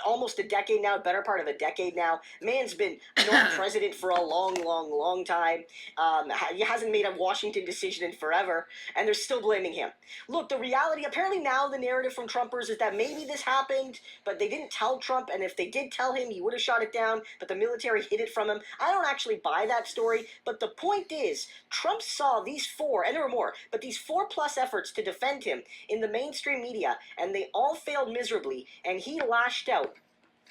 almost a decade now, better part of a decade now. Man's been not president for a long, long, long time. He hasn't made a Washington decision in forever, and they're still blaming him. Look, the reality, apparently now the narrative from Trumpers is that maybe this happened, but they didn't tell Trump, and if they did tell him, he would have shot it down, but the military hid it from him. I don't actually buy that story, but the point is, Trump saw these four, and there were more, but these 4+ efforts to defend him in the mainstream media, and they all failed miserably, and he lashed out.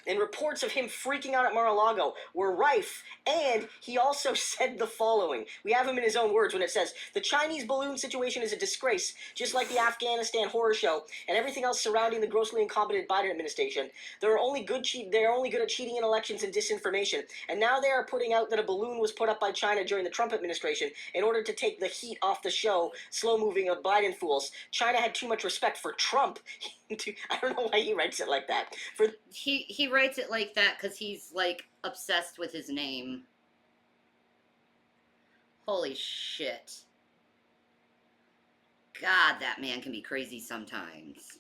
And reports of him freaking out at Mar-a-Lago were rife, and he also said the following. We have him in his own words when it says, "The Chinese balloon situation is a disgrace, just like the Afghanistan horror show and everything else surrounding the grossly incompetent Biden administration. They're only good at cheating in elections and disinformation, and now they are putting out that a balloon was put up by China during the Trump administration in order to take the heat off the show, slow-moving of Biden fools. China had too much respect for Trump." I don't know why he writes it like that. He writes it like that because he's, obsessed with his name. Holy shit. God, that man can be crazy sometimes.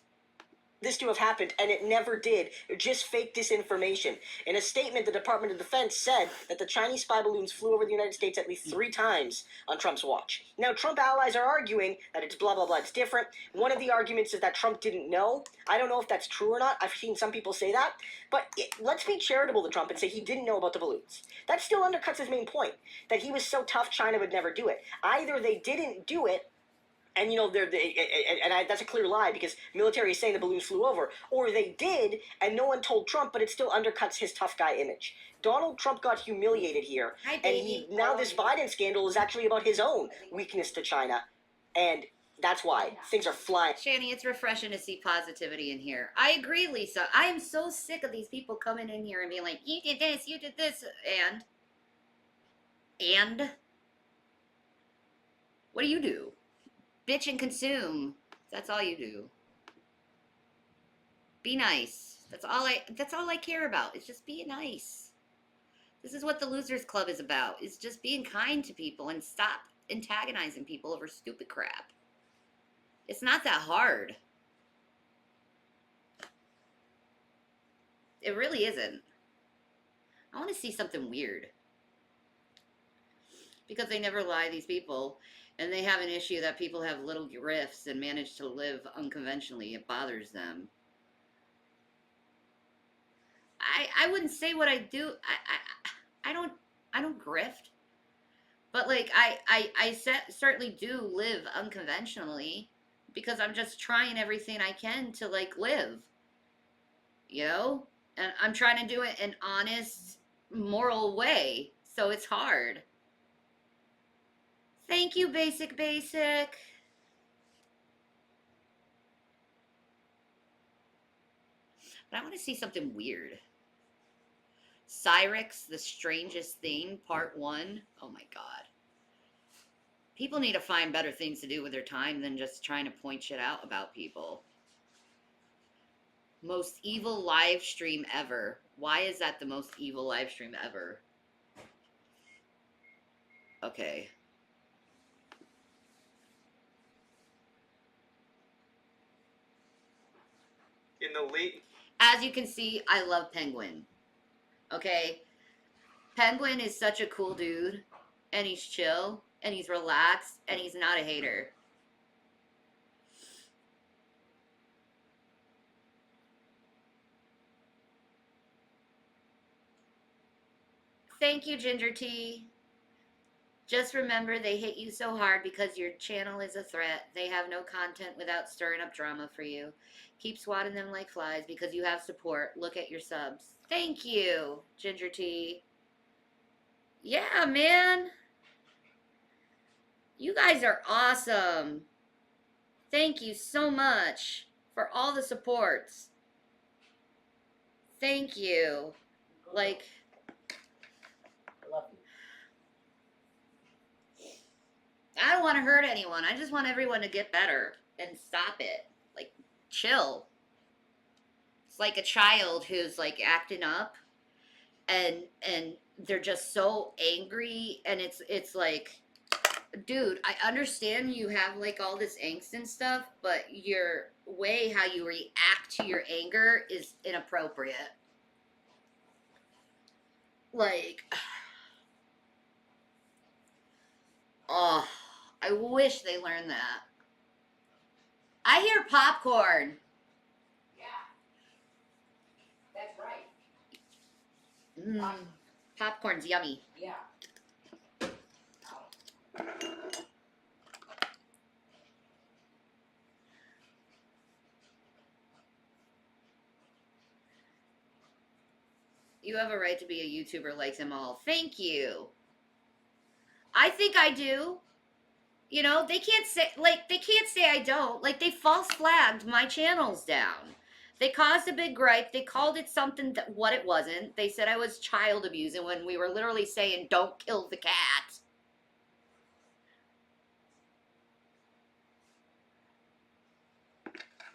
This to have happened, and it never did. Just fake disinformation. In a statement, the Department of Defense said that the Chinese spy balloons flew over the United States at least 3 times on Trump's watch. Now, Trump allies are arguing that it's blah, blah, blah, it's different. One of the arguments is that Trump didn't know. I don't know if that's true or not. I've seen some people say that. But let's be charitable to Trump and say he didn't know about the balloons. That still undercuts his main point, that he was so tough China would never do it. Either they didn't do it, and that's a clear lie because military is saying the balloons flew over, or they did and no one told Trump, but it still undercuts his tough guy image. Donald Trump got humiliated here, and now this Biden scandal is actually about his own weakness to China, and that's why things are flying. Shanny, it's refreshing to see positivity in here. I agree, Lisa. I am so sick of these people coming in here and being like, you did this, and what do you do? Bitch and consume. That's all you do. Be nice. That's all I care about. Is just being nice. This is what the Losers Club is about. Is just being kind to people and stop antagonizing people over stupid crap. It's not that hard. It really isn't. I want to see something weird. Because they never lie, these people. And they have an issue that people have little rifts and manage to live unconventionally. It bothers them. I wouldn't say what I do. I don't grift. But I certainly do live unconventionally because I'm just trying everything I can to live. You know? And I'm trying to do it in an honest, moral way. So it's hard. Thank you, Basic. But I want to see something weird. Cyrix, The Strangest Thing, Part 1. Oh my god. People need to find better things to do with their time than just trying to point shit out about people. Most evil live stream ever. Why is that the most evil live stream ever? Okay. In the late... As you can see, I love Penguin. Okay? Penguin is such a cool dude. And he's chill. And he's relaxed. And he's not a hater. Thank you, Ginger Tea. Just remember, they hit you so hard because your channel is a threat. They have no content without stirring up drama for you. Keep swatting them like flies because you have support. Look at your subs. Thank you, Ginger Tea. Yeah, man. You guys are awesome. Thank you so much for all the supports. Thank you. Like... I don't want to hurt anyone. I just want everyone to get better and stop it. Like, chill. It's like a child who's like acting up and they're just so angry and it's like, dude, I understand you have like all this angst and stuff, but your way how you react to your anger is inappropriate. Like, oh, I wish they learned that. I hear popcorn. Yeah. That's right. Popcorn's yummy. Yeah. You have a right to be a YouTuber like them all. Thank you. I think I do. You know, they can't say I don't. Like, they false flagged my channels down. They caused a big gripe. They called it something that what it wasn't. They said I was child abusing when we were literally saying, don't kill the cat.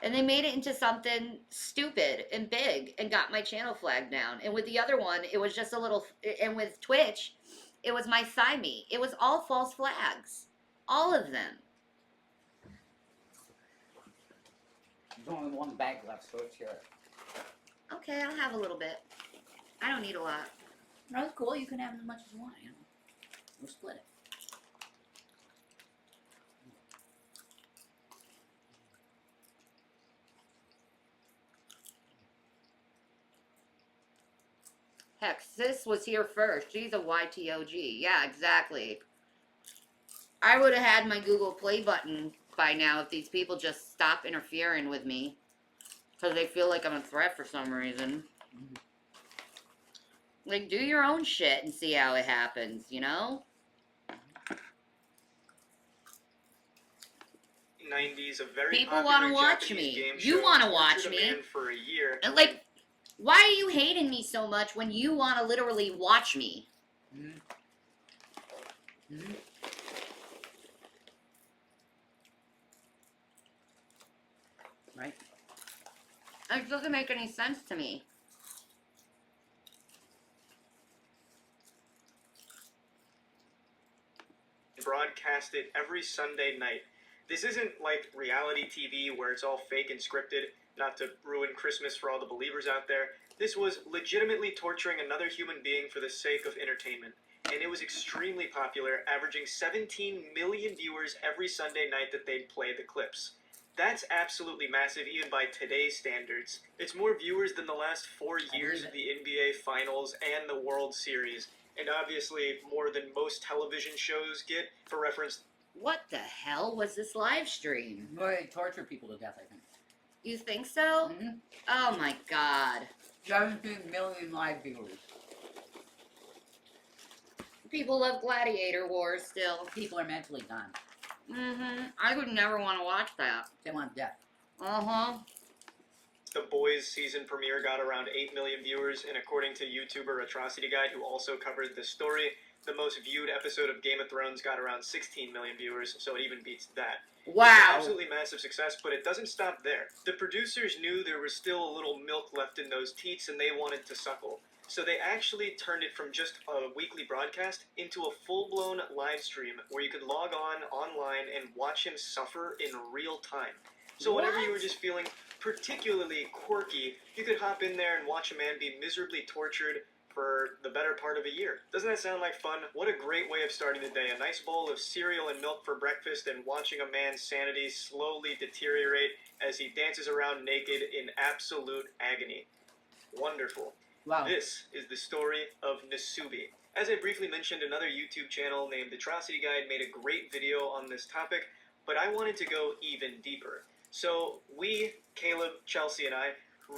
And they made it into something stupid and big and got my channel flagged down. And with the other one, it was just a little, and with Twitch, it was my thigh meat. It was all false flags. All of them. There's only one bag left, so it's yours. Okay, I'll have a little bit. I don't need a lot. No, it's cool. You can have as much as you want, you know. We'll split it. Heck, sis was here first. She's a YTOG. Yeah, exactly. I would have had my Google Play button by now if these people just stop interfering with me. Because they feel like I'm a threat for some reason. Like, do your own shit and see how it happens, you know? 90s, a very people want to watch me. You want to watch me. For a year. And like, why are you hating me so much when you want to literally watch me? Right? It doesn't make any sense to me. Broadcasted every Sunday night. This isn't like reality TV where it's all fake and scripted, not to ruin Christmas for all the believers out there. This was legitimately torturing another human being for the sake of entertainment. And it was extremely popular, averaging 17 million viewers every Sunday night that they'd play the clips. That's absolutely massive, even by today's standards. It's more viewers than the last 4 years of the NBA Finals and the World Series. And obviously, more than most television shows get. For reference... What the hell was this live stream? Well, they torture people to death, I think. You think so? Oh my god. 17 million live viewers. People love Gladiator Wars still. People are mentally gone. I would never want to watch that. They want death. The Boys season premiere got around 8 million viewers, and according to YouTuber Atrocity Guy, who also covered this story, the most viewed episode of Game of Thrones got around 16 million viewers, so it even beats that. Wow. It's an absolutely massive success, but it doesn't stop there. The producers knew there was still a little milk left in those teats, and they wanted to suckle. So they actually turned it from just a weekly broadcast into a full-blown live stream where you could log on online and watch him suffer in real time. So whenever you were just feeling particularly quirky, you could hop in there and watch a man be miserably tortured for the better part of a year. Doesn't that sound like fun? What a great way of starting the day. A nice bowl of cereal and milk for breakfast and watching a man's sanity slowly deteriorate as he dances around naked in absolute agony. Wonderful. Wow. This is the story of Nasubi. As I briefly mentioned, another YouTube channel named Atrocity Guide made a great video on this topic, but I wanted to go even deeper. So we, Caleb, Chelsea, and I,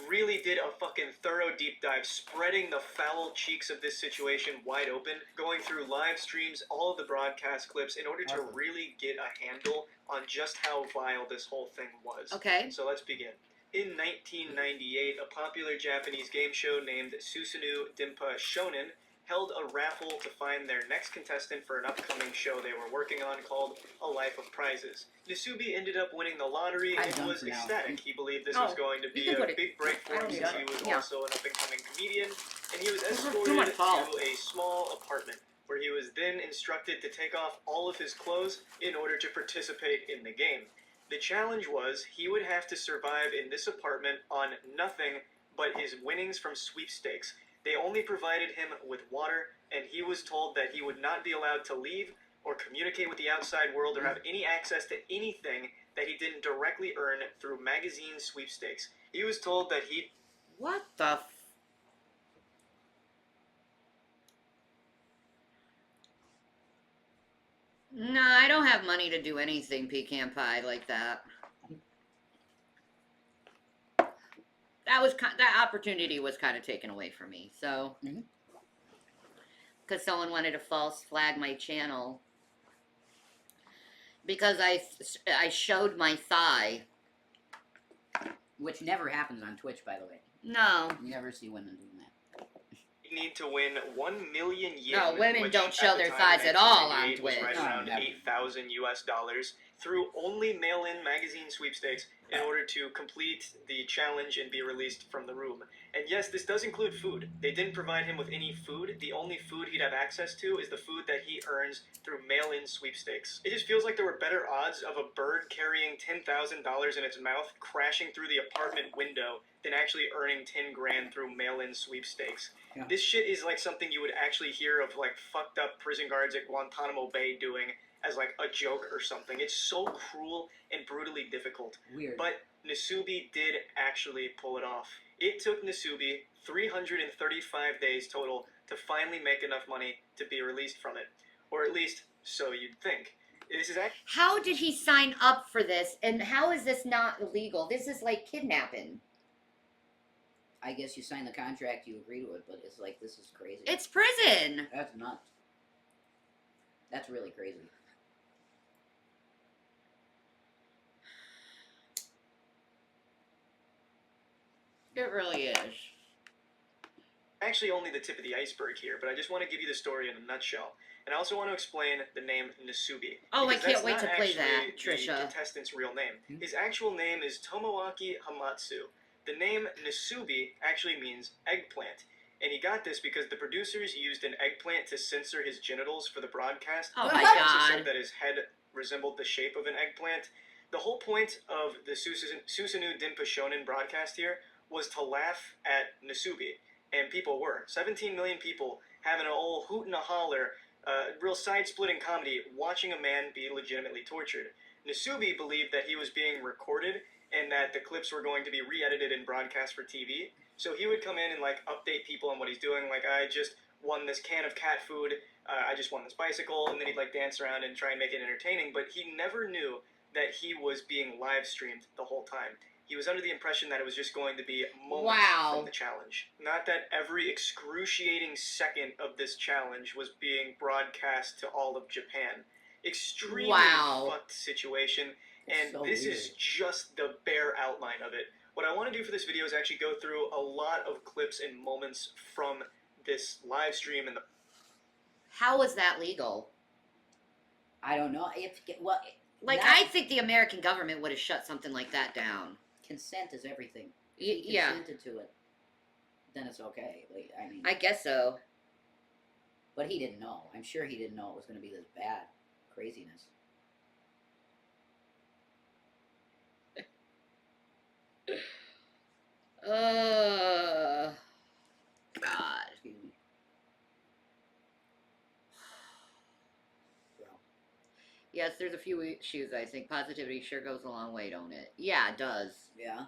really did a fucking thorough deep dive, spreading the foul cheeks of this situation wide open, going through live streams, all of the broadcast clips, in order to really get a handle on just how vile this whole thing was. Okay. So let's begin. In 1998, a popular Japanese game show named Susanoo Dimpa Shonen held a raffle to find their next contestant for an upcoming show they were working on called A Life of Prizes. Nasubi ended up winning the lottery and was ecstatic. He believed this was going to be a big break for him since he was also an up-and-coming comedian, and he was escorted to a small apartment where he was then instructed to take off all of his clothes in order to participate in the game. The challenge was he would have to survive in this apartment on nothing but his winnings from sweepstakes. They only provided him with water, and he was told that he would not be allowed to leave or communicate with the outside world or have any access to anything that he didn't directly earn through magazine sweepstakes. He was told that he... What the No, I don't have money to do anything pecan pie like that. That opportunity was kind of taken away from me. So, because someone wanted to false flag my channel because I showed my thigh, which never happens on Twitch, by the way. No, you never see women doing that. You need to win 1 million yen. No, women don't show their thighs at all on Twitch. Was right around $8,000 through only mail-in magazine sweepstakes in order to complete the challenge and be released from the room. And yes, this does include food. They didn't provide him with any food. The only food he'd have access to is the food that he earns through mail-in sweepstakes. It just feels like there were better odds of a bird carrying $10,000 in its mouth crashing through the apartment window than actually earning 10 grand through mail-in sweepstakes. Yeah. This shit is like something you would actually hear of like fucked up prison guards at Guantanamo Bay doing as like a joke or something. It's so cruel and brutally difficult. Weird. But Nasubi did actually pull it off. It took Nasubi 335 days total to finally make enough money to be released from it. Or at least, so you'd think. This is How did he sign up for this, and how is this not illegal? This is like kidnapping. I guess you sign the contract, you agree to it, but it's like, this is crazy. It's prison! That's nuts. That's really crazy. It really is. Actually only the tip of the iceberg here, but I just want to give you the story in a nutshell. And I also want to explain the name Nasubi. Oh, I can't wait to play that, the Trisha. contestant's real name. His actual name is Tomoaki Hamatsu. The name Nasubi actually means eggplant. And he got this because the producers used an eggplant to censor his genitals for the broadcast. Oh my God. God. Said that his head resembled the shape of an eggplant. The whole point of the Susanoo Dimpa Shonen broadcast here was to laugh at Nasubi. And people were. 17 million people having an old hoot and a holler, real side-splitting comedy, watching a man be legitimately tortured. Nasubi believed that he was being recorded and that the clips were going to be re-edited and broadcast for TV. So he would come in and like update people on what he's doing. Like, I just won this can of cat food. I just won this bicycle. And then he'd like dance around and try and make it entertaining. But he never knew that he was being live streamed the whole time. He was under the impression that it was just going to be moments from the challenge. Not that every excruciating second of this challenge was being broadcast to all of Japan. Extremely fucked situation. And so this is just the bare outline of it. What I want to do for this video is actually go through a lot of clips and moments from this live stream. And How is that legal? I don't know. I think the American government would have shut something like that down. Consent is everything. Yeah. Consented to it. then it's okay. Like, I mean, I guess so. But he didn't know. I'm sure he didn't know it was going to be this bad craziness. God. Excuse me. Yes, there's a few issues. I think positivity sure goes a long way, don't it? Yeah, it does. Yeah.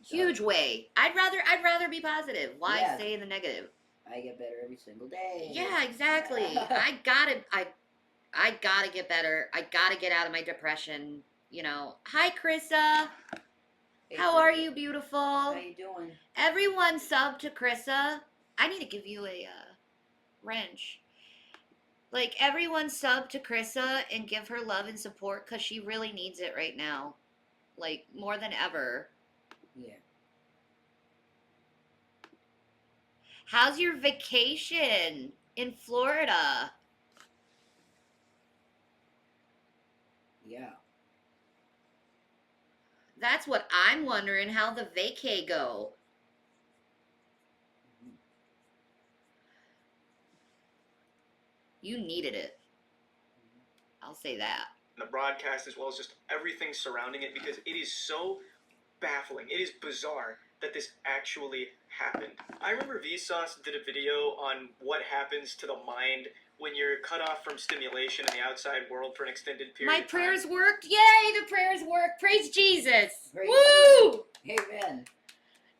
Huge way. I'd rather be positive. Why stay in the negative? I get better every single day. Yeah, exactly. I gotta get better. I gotta get out of my depression. You know. Hi, Krissa. Hey, How are you, beautiful? How you doing? Everyone sub to Krissa. I need to give you a wrench. Like, everyone sub to Krissa and give her love and support because she really needs it right now. Like, more than ever. Yeah. How's your vacation in Florida? Yeah. That's what I'm wondering, how the vacay go. You needed it. I'll say that. The broadcast as well as just everything surrounding it, because it is so baffling. It is bizarre that this actually happened. I remember Vsauce did a video on what happens to the mind when you're cut off from stimulation in the outside world for an extended period My of time. prayers worked. Yay, the prayers worked. Praise Jesus. Praise Woo! Jesus. Amen.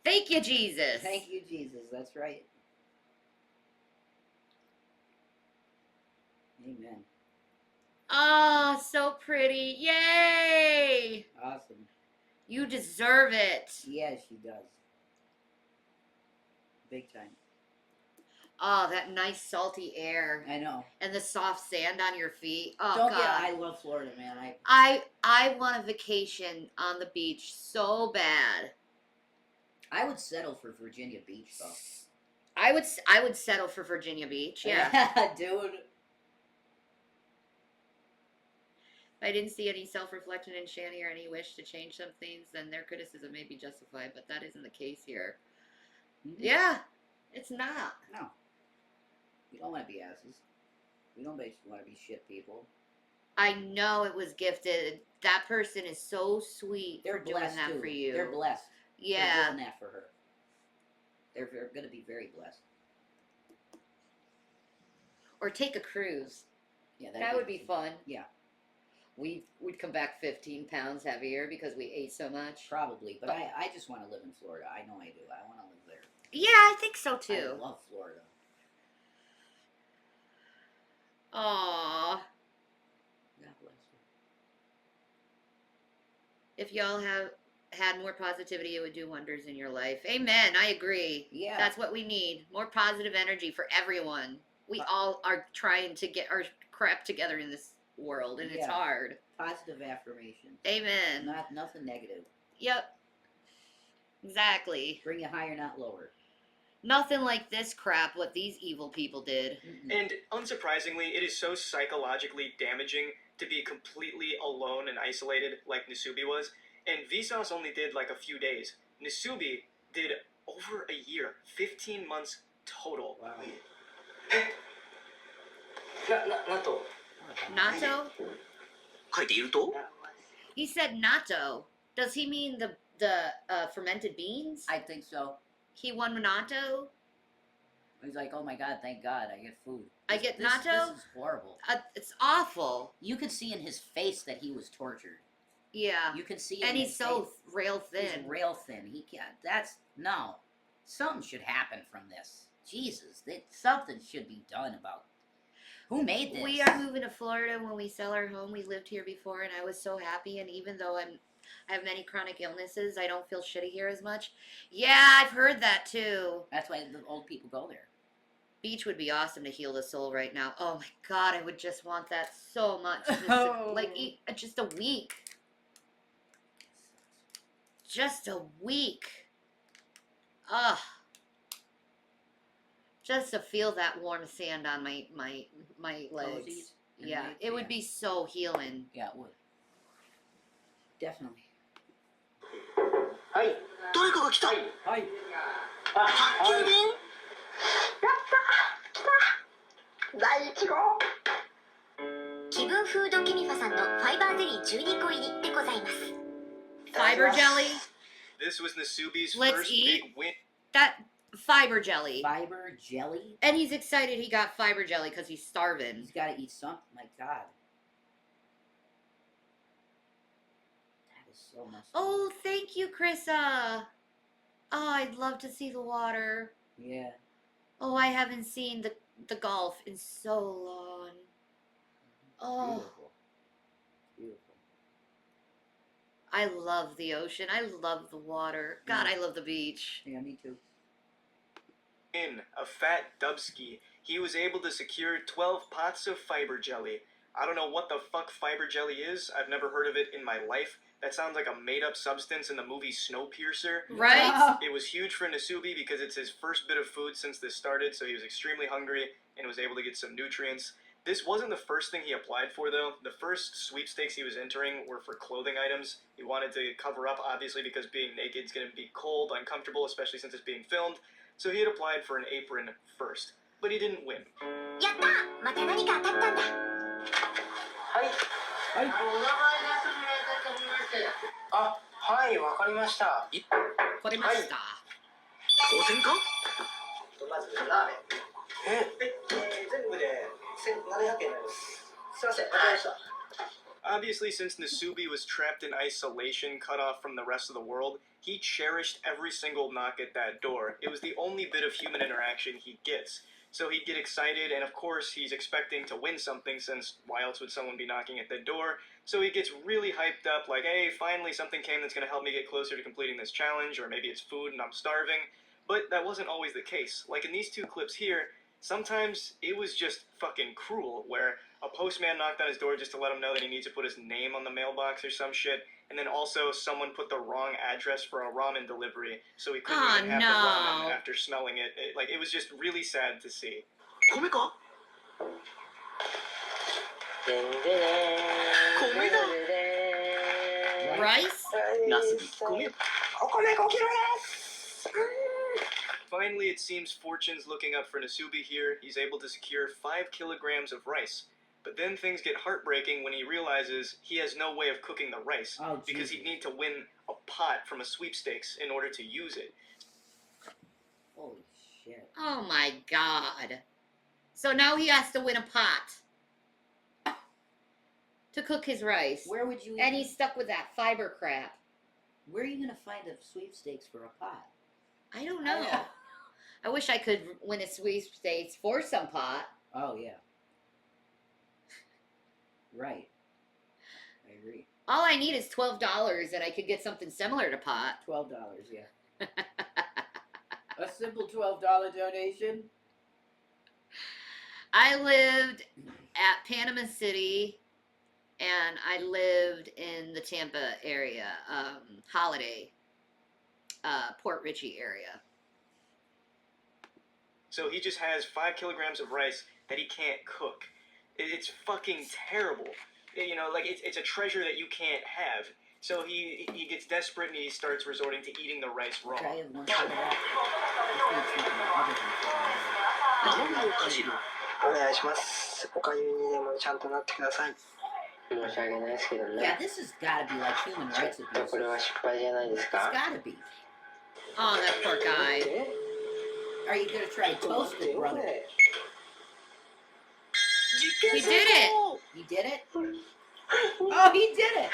Thank you, Jesus. Thank you, Jesus. That's right. Amen. Ah, oh, so pretty. Yay! Awesome. You deserve it. Yeah, she does. Big time. Oh, that nice salty air. I know. And the soft sand on your feet. Oh, Don't God. get. I love Florida, man. I want a vacation on the beach so bad. I would settle for Virginia Beach, though. I would settle for Virginia Beach. Yeah. Dude. If I didn't see any self-reflection in Shanny or any wish to change some things, then their criticism may be justified, but that isn't the case here. Mm-hmm. Yeah, it's not. No. We don't want to be asses. We don't want to be shit people. I know it was gifted. That person is so sweet. They're for doing blessed that too. for you. They're blessed. Yeah. For doing that for her. They're going to be very blessed. Or take a cruise. Yeah, that would be fun. Yeah. We'd come back 15 pounds heavier because we ate so much. Probably, but I just want to live in Florida. I know I do. I want to live there. Yeah, I think so too. I love Florida. Aww. God bless you. If y'all had more positivity, it would do wonders in your life. Amen. I agree. Yeah. That's what we need. More positive energy for everyone. We all are trying to get our crap together in this world, and it's hard. Positive affirmation. Amen. Nothing negative. Yep. Exactly. Bring you higher, not lower. Nothing like this crap what these evil people did. And unsurprisingly, it is so psychologically damaging to be completely alone and isolated like Nasubi was. And Vsauce only did like a few days. Nasubi did over a year, 15 months total. Wow. Natto? He said natto. Does he mean the fermented beans? I think so. He won natto? He's like, oh my God, thank God, I get food. I get natto? This is horrible. It's awful. You could see in his face that he was tortured. Yeah. You can see and he's so rail thin. He's rail thin. He can't. No. Something should happen from this. Jesus, something should be done about. Who made this? We are moving to Florida when we sell our home. We lived here before, and I was so happy. And even though I have many chronic illnesses, I don't feel shitty here as much. Yeah, I've heard that too. That's why the old people go there. Beach would be awesome to heal the soul right now. Oh my God, I would just want that so much. Just a week. Just a week. Ugh. Just to feel that warm sand on my legs. Toesies? Yeah, it would be so healing. Yeah, it would. Definitely. Hi. はい。気分フードケミファさんのファイバーゼリー12個入りでございます。 Fiber jelly. This was Nasubi's Let's first eat. big win. That fiber jelly. Fiber jelly? And he's excited he got fiber jelly because he's starving. He's got to eat something. My God. That is so much. Oh, thank you, Krissa. Oh, I'd love to see the water. Yeah. Oh, I haven't seen the Gulf in so long. Oh. Beautiful. Beautiful. I love the ocean. I love the water. God, I love the beach. Yeah, me too. In a fat Dubsky, he was able to secure 12 pots of fiber jelly. I don't know what the fuck fiber jelly is. I've never heard of it in my life. That sounds like a made-up substance in the movie Snowpiercer. Right? It was huge for Nasubi because it's his first bit of food since this started, so he was extremely hungry and was able to get some nutrients. This wasn't the first thing he applied for, though. The first sweepstakes he was entering were for clothing items. He wanted to cover up, obviously, because being naked is going to be cold, uncomfortable, especially since it's being filmed. So he had applied for an apron first, but he didn't win. やった！また何か当たったんだ。はい。はい。お名前出してもらいたいと思いまして。あ、はい、わかりました。これました。当選か？まずラーメン。全部で1700円になります。すいません、わかりました。Obviously, since Nasubi was trapped in isolation, cut off from the rest of the world, he cherished every single knock at that door. It was the only bit of human interaction he gets. So he'd get excited, and of course he's expecting to win something, since why else would someone be knocking at the door? So he gets really hyped up, like, hey, finally something came that's going to help me get closer to completing this challenge, or maybe it's food and I'm starving. But that wasn't always the case. Like in these two clips here, sometimes it was just fucking cruel, where a postman knocked on his door just to let him know that he needs to put his name on the mailbox or some shit, and then also someone put the wrong address for a ramen delivery, so he couldn't even have the ramen after smelling it. It was just really sad to see. 米か？でんででーん。米だ。Rice? ナスビ米。お米5キロです。Finally, it seems fortune's looking up for Nasubi here. He's able to secure 5 kilograms of rice. But then things get heartbreaking when he realizes he has no way of cooking the rice, because he'd need to win a pot from a sweepstakes in order to use it. Holy shit. Oh my God. So now he has to win a pot to cook his rice. Where would you... And he's stuck with that fiber crap. Where are you going to find a sweepstakes for a pot? I don't know. I wish I could win a sweepstakes for some pot. Oh, yeah. Right. I agree. All I need is $12 and I could get something similar to pot. $12, yeah. A simple $12 donation. I lived at Panama City and I lived in the Tampa area, Holiday, Port Richey area. So he just has 5 kilograms of rice that he can't cook. It's fucking terrible. You know, like, it's a treasure that you can't have. So he gets desperate and he starts resorting to eating the rice raw. Try one side of that. お願いします。おかゆにでもちゃんとなってください。申し訳ないですけどね。 Yeah, this has got to be like human rights abuse. これは失敗じゃないですか? It's got to be. Oh, that poor guy. Are you going to try to toast it, brother? He did it! You did it? Oh, he did it!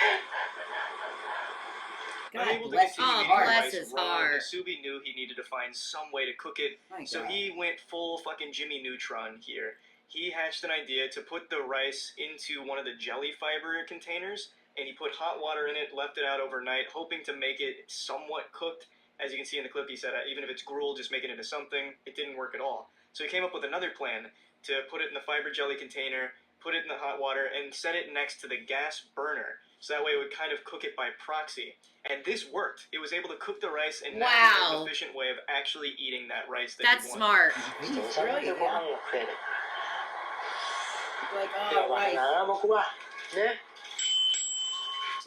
God Unable to bless continue Oh, eating the bless rice his raw, heart. Nasubi knew he needed to find some way to cook it, My so God. he went full fucking Jimmy Neutron here. He hatched an idea to put the rice into one of the jelly fiber containers, and he put hot water in it, left it out overnight, hoping to make it somewhat cooked. As you can see in the clip, he said, even if it's gruel, just make it into something. It didn't work at all. So he came up with another plan to put it in the fiber jelly container, put it in the hot water, and set it next to the gas burner. So that way it would kind of cook it by proxy. And this worked. It was able to cook the rice in Wow. an efficient way of actually eating that rice that That's he smart. He's brilliant, yeah. Like, oh, right. Yeah.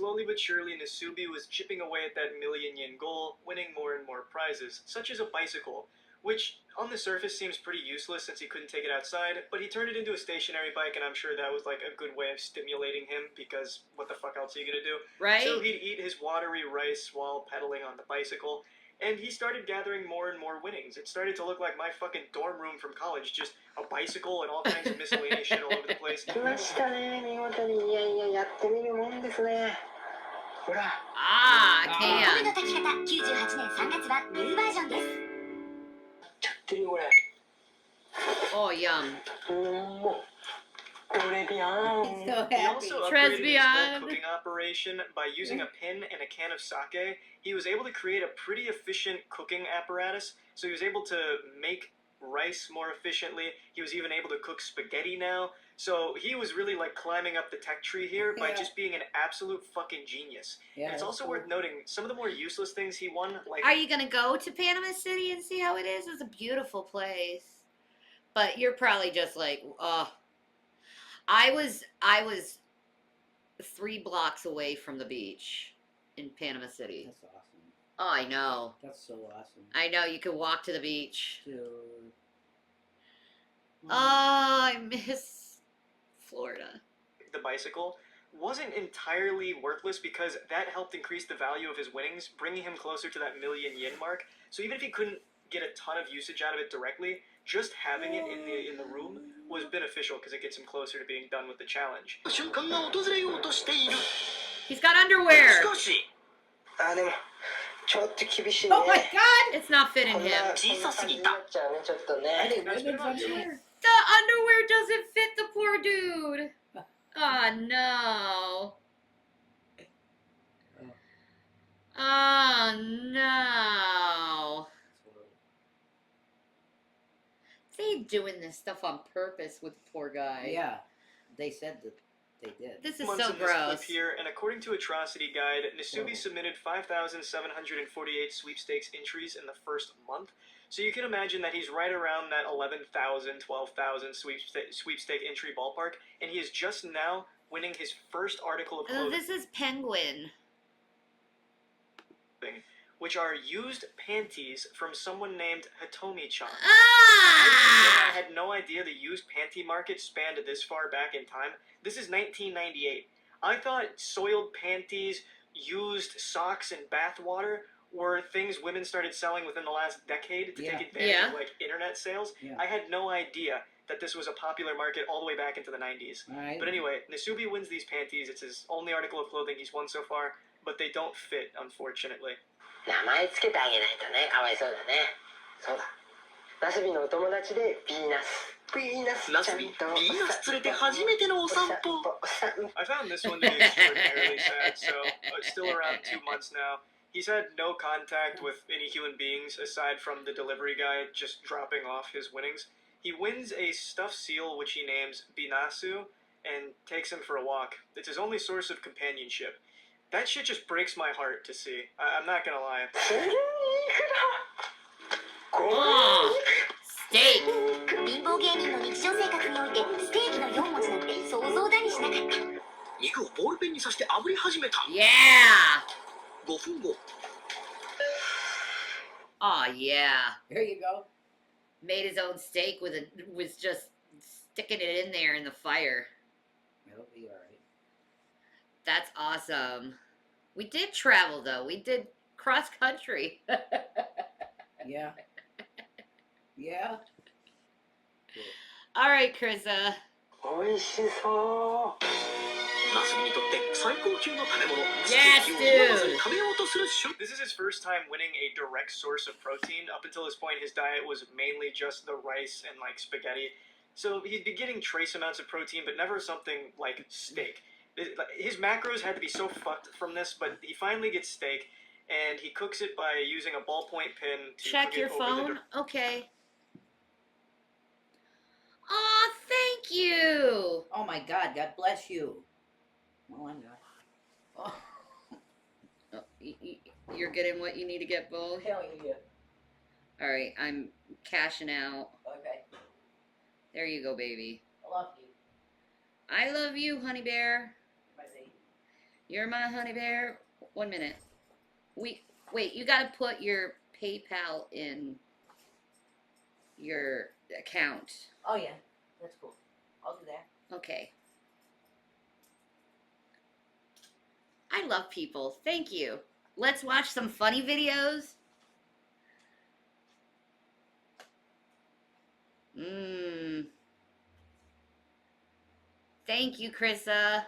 slowly but surely Nasubi was chipping away at that million yen goal, winning more and more prizes, such as a bicycle, which on the surface seems pretty useless since he couldn't take it outside, but he turned it into a stationary bike, and I'm sure that was like a good way of stimulating him, because what the fuck else are you gonna do? Right? So he'd eat his watery rice while pedaling on the bicycle, and he started gathering more and more winnings. It started to look like my fucking dorm room from college, just a bicycle and all kinds of miscellaneous shit all over the place. 来ましたね、見事に。いやいや、やってみるもんですね。ほら。Ah, お米の炊き方98年3月版ニューバージョンです。ちゃってるよこれ。 Oh, yum. He also upgraded his whole cooking operation by using a pin and a can of sake. He was able to create a pretty efficient cooking apparatus, so he was able to make rice more efficiently. He was even able to cook spaghetti now. So he was really like climbing up the tech tree here by just being an absolute fucking genius. Yeah, and it's also worth noting some of the more useless things he won, like... Are you gonna go to Panama City and see how it is? It's a beautiful place. But you're probably just like, I was 3 blocks away from the beach in Panama City. That's awesome. Oh, I know. That's so awesome. I know, you could walk to the beach. Dude. Oh, I miss Florida. The bicycle wasn't entirely worthless because that helped increase the value of his winnings, bringing him closer to that million yen mark. So even if he couldn't get a ton of usage out of it directly, just having it in the room was beneficial because it gets him closer to being done with the challenge. He's got underwear. Oh my god! It's not fitting him. The underwear doesn't fit the poor dude. Oh no. Oh no. They doing this stuff on purpose with the poor guy. Yeah, they said that they did. This is Months so in this gross. clip here, and according to Atrocity Guide, Nasubi submitted 5,748 sweepstakes entries in the first month. So you can imagine that he's right around that 11,000, 12,000 sweepstake entry ballpark, and he is just now winning his first article of clothing. Oh, this is Penguin. Which are used panties from someone named Hitomi-chan. Ah! I had no idea the used panty market spanned this far back in time. This is 1998. I thought soiled panties, used socks, and bath water were things women started selling within the last decade to take advantage of like internet sales. I had no idea that this was a popular market all the way back into the 90s. Right. But anyway, Nasubi wins these panties. It's his only article of clothing he's won so far, but they don't fit, unfortunately. 名前つけてあげないとね、かわいそうだね。そうだ。ナスビのお友達でビーナス。ビーナスちゃんと。ビーナス連れて初めてのお散歩。 I found this one to be extraordinarily sad, so still around 2 months now. He's had no contact with any human beings aside from the delivery guy just dropping off his winnings. He wins a stuffed seal which he names Binasu and takes him for a walk. It's his only source of companionship. That shit just breaks my heart to see. I'm not gonna lie. Oh, steak. 貧乏芸人の日常生活においてステーキの4文字なんて想像だにしなかった。肉をボールペンに刺して炙り始めた。Yeah. 5分後。Oh yeah. There you go. Made his own steak was just sticking it in there in the fire. It'll be alright. That's awesome. We did travel though. We did cross country. Yeah. Yeah. All right, Krista. 美味しそう。ナスビにとって最高級の食べ物。 Yes, dude. 食べようとする瞬。 This is his first time winning a direct source of protein. Up until this point, his diet was mainly just the rice and like spaghetti. So he'd be getting trace amounts of protein, but never something like steak. His macros had to be so fucked from this, but he finally gets steak, and he cooks it by using a ballpoint pen to check your phone. Okay. Oh, thank you. Oh my God, God bless you. Well, I'm not. Oh, you're getting what you need to get, Bo? Hell yeah. All right, I'm cashing out. Okay. There you go, baby. I love you. I love you, honey bear. You're my honey bear. 1 minute. Wait, you gotta put your PayPal in your account. Oh yeah, that's cool. I'll do that. Okay. I love people. Thank you. Let's watch some funny videos. Thank you, Krissa.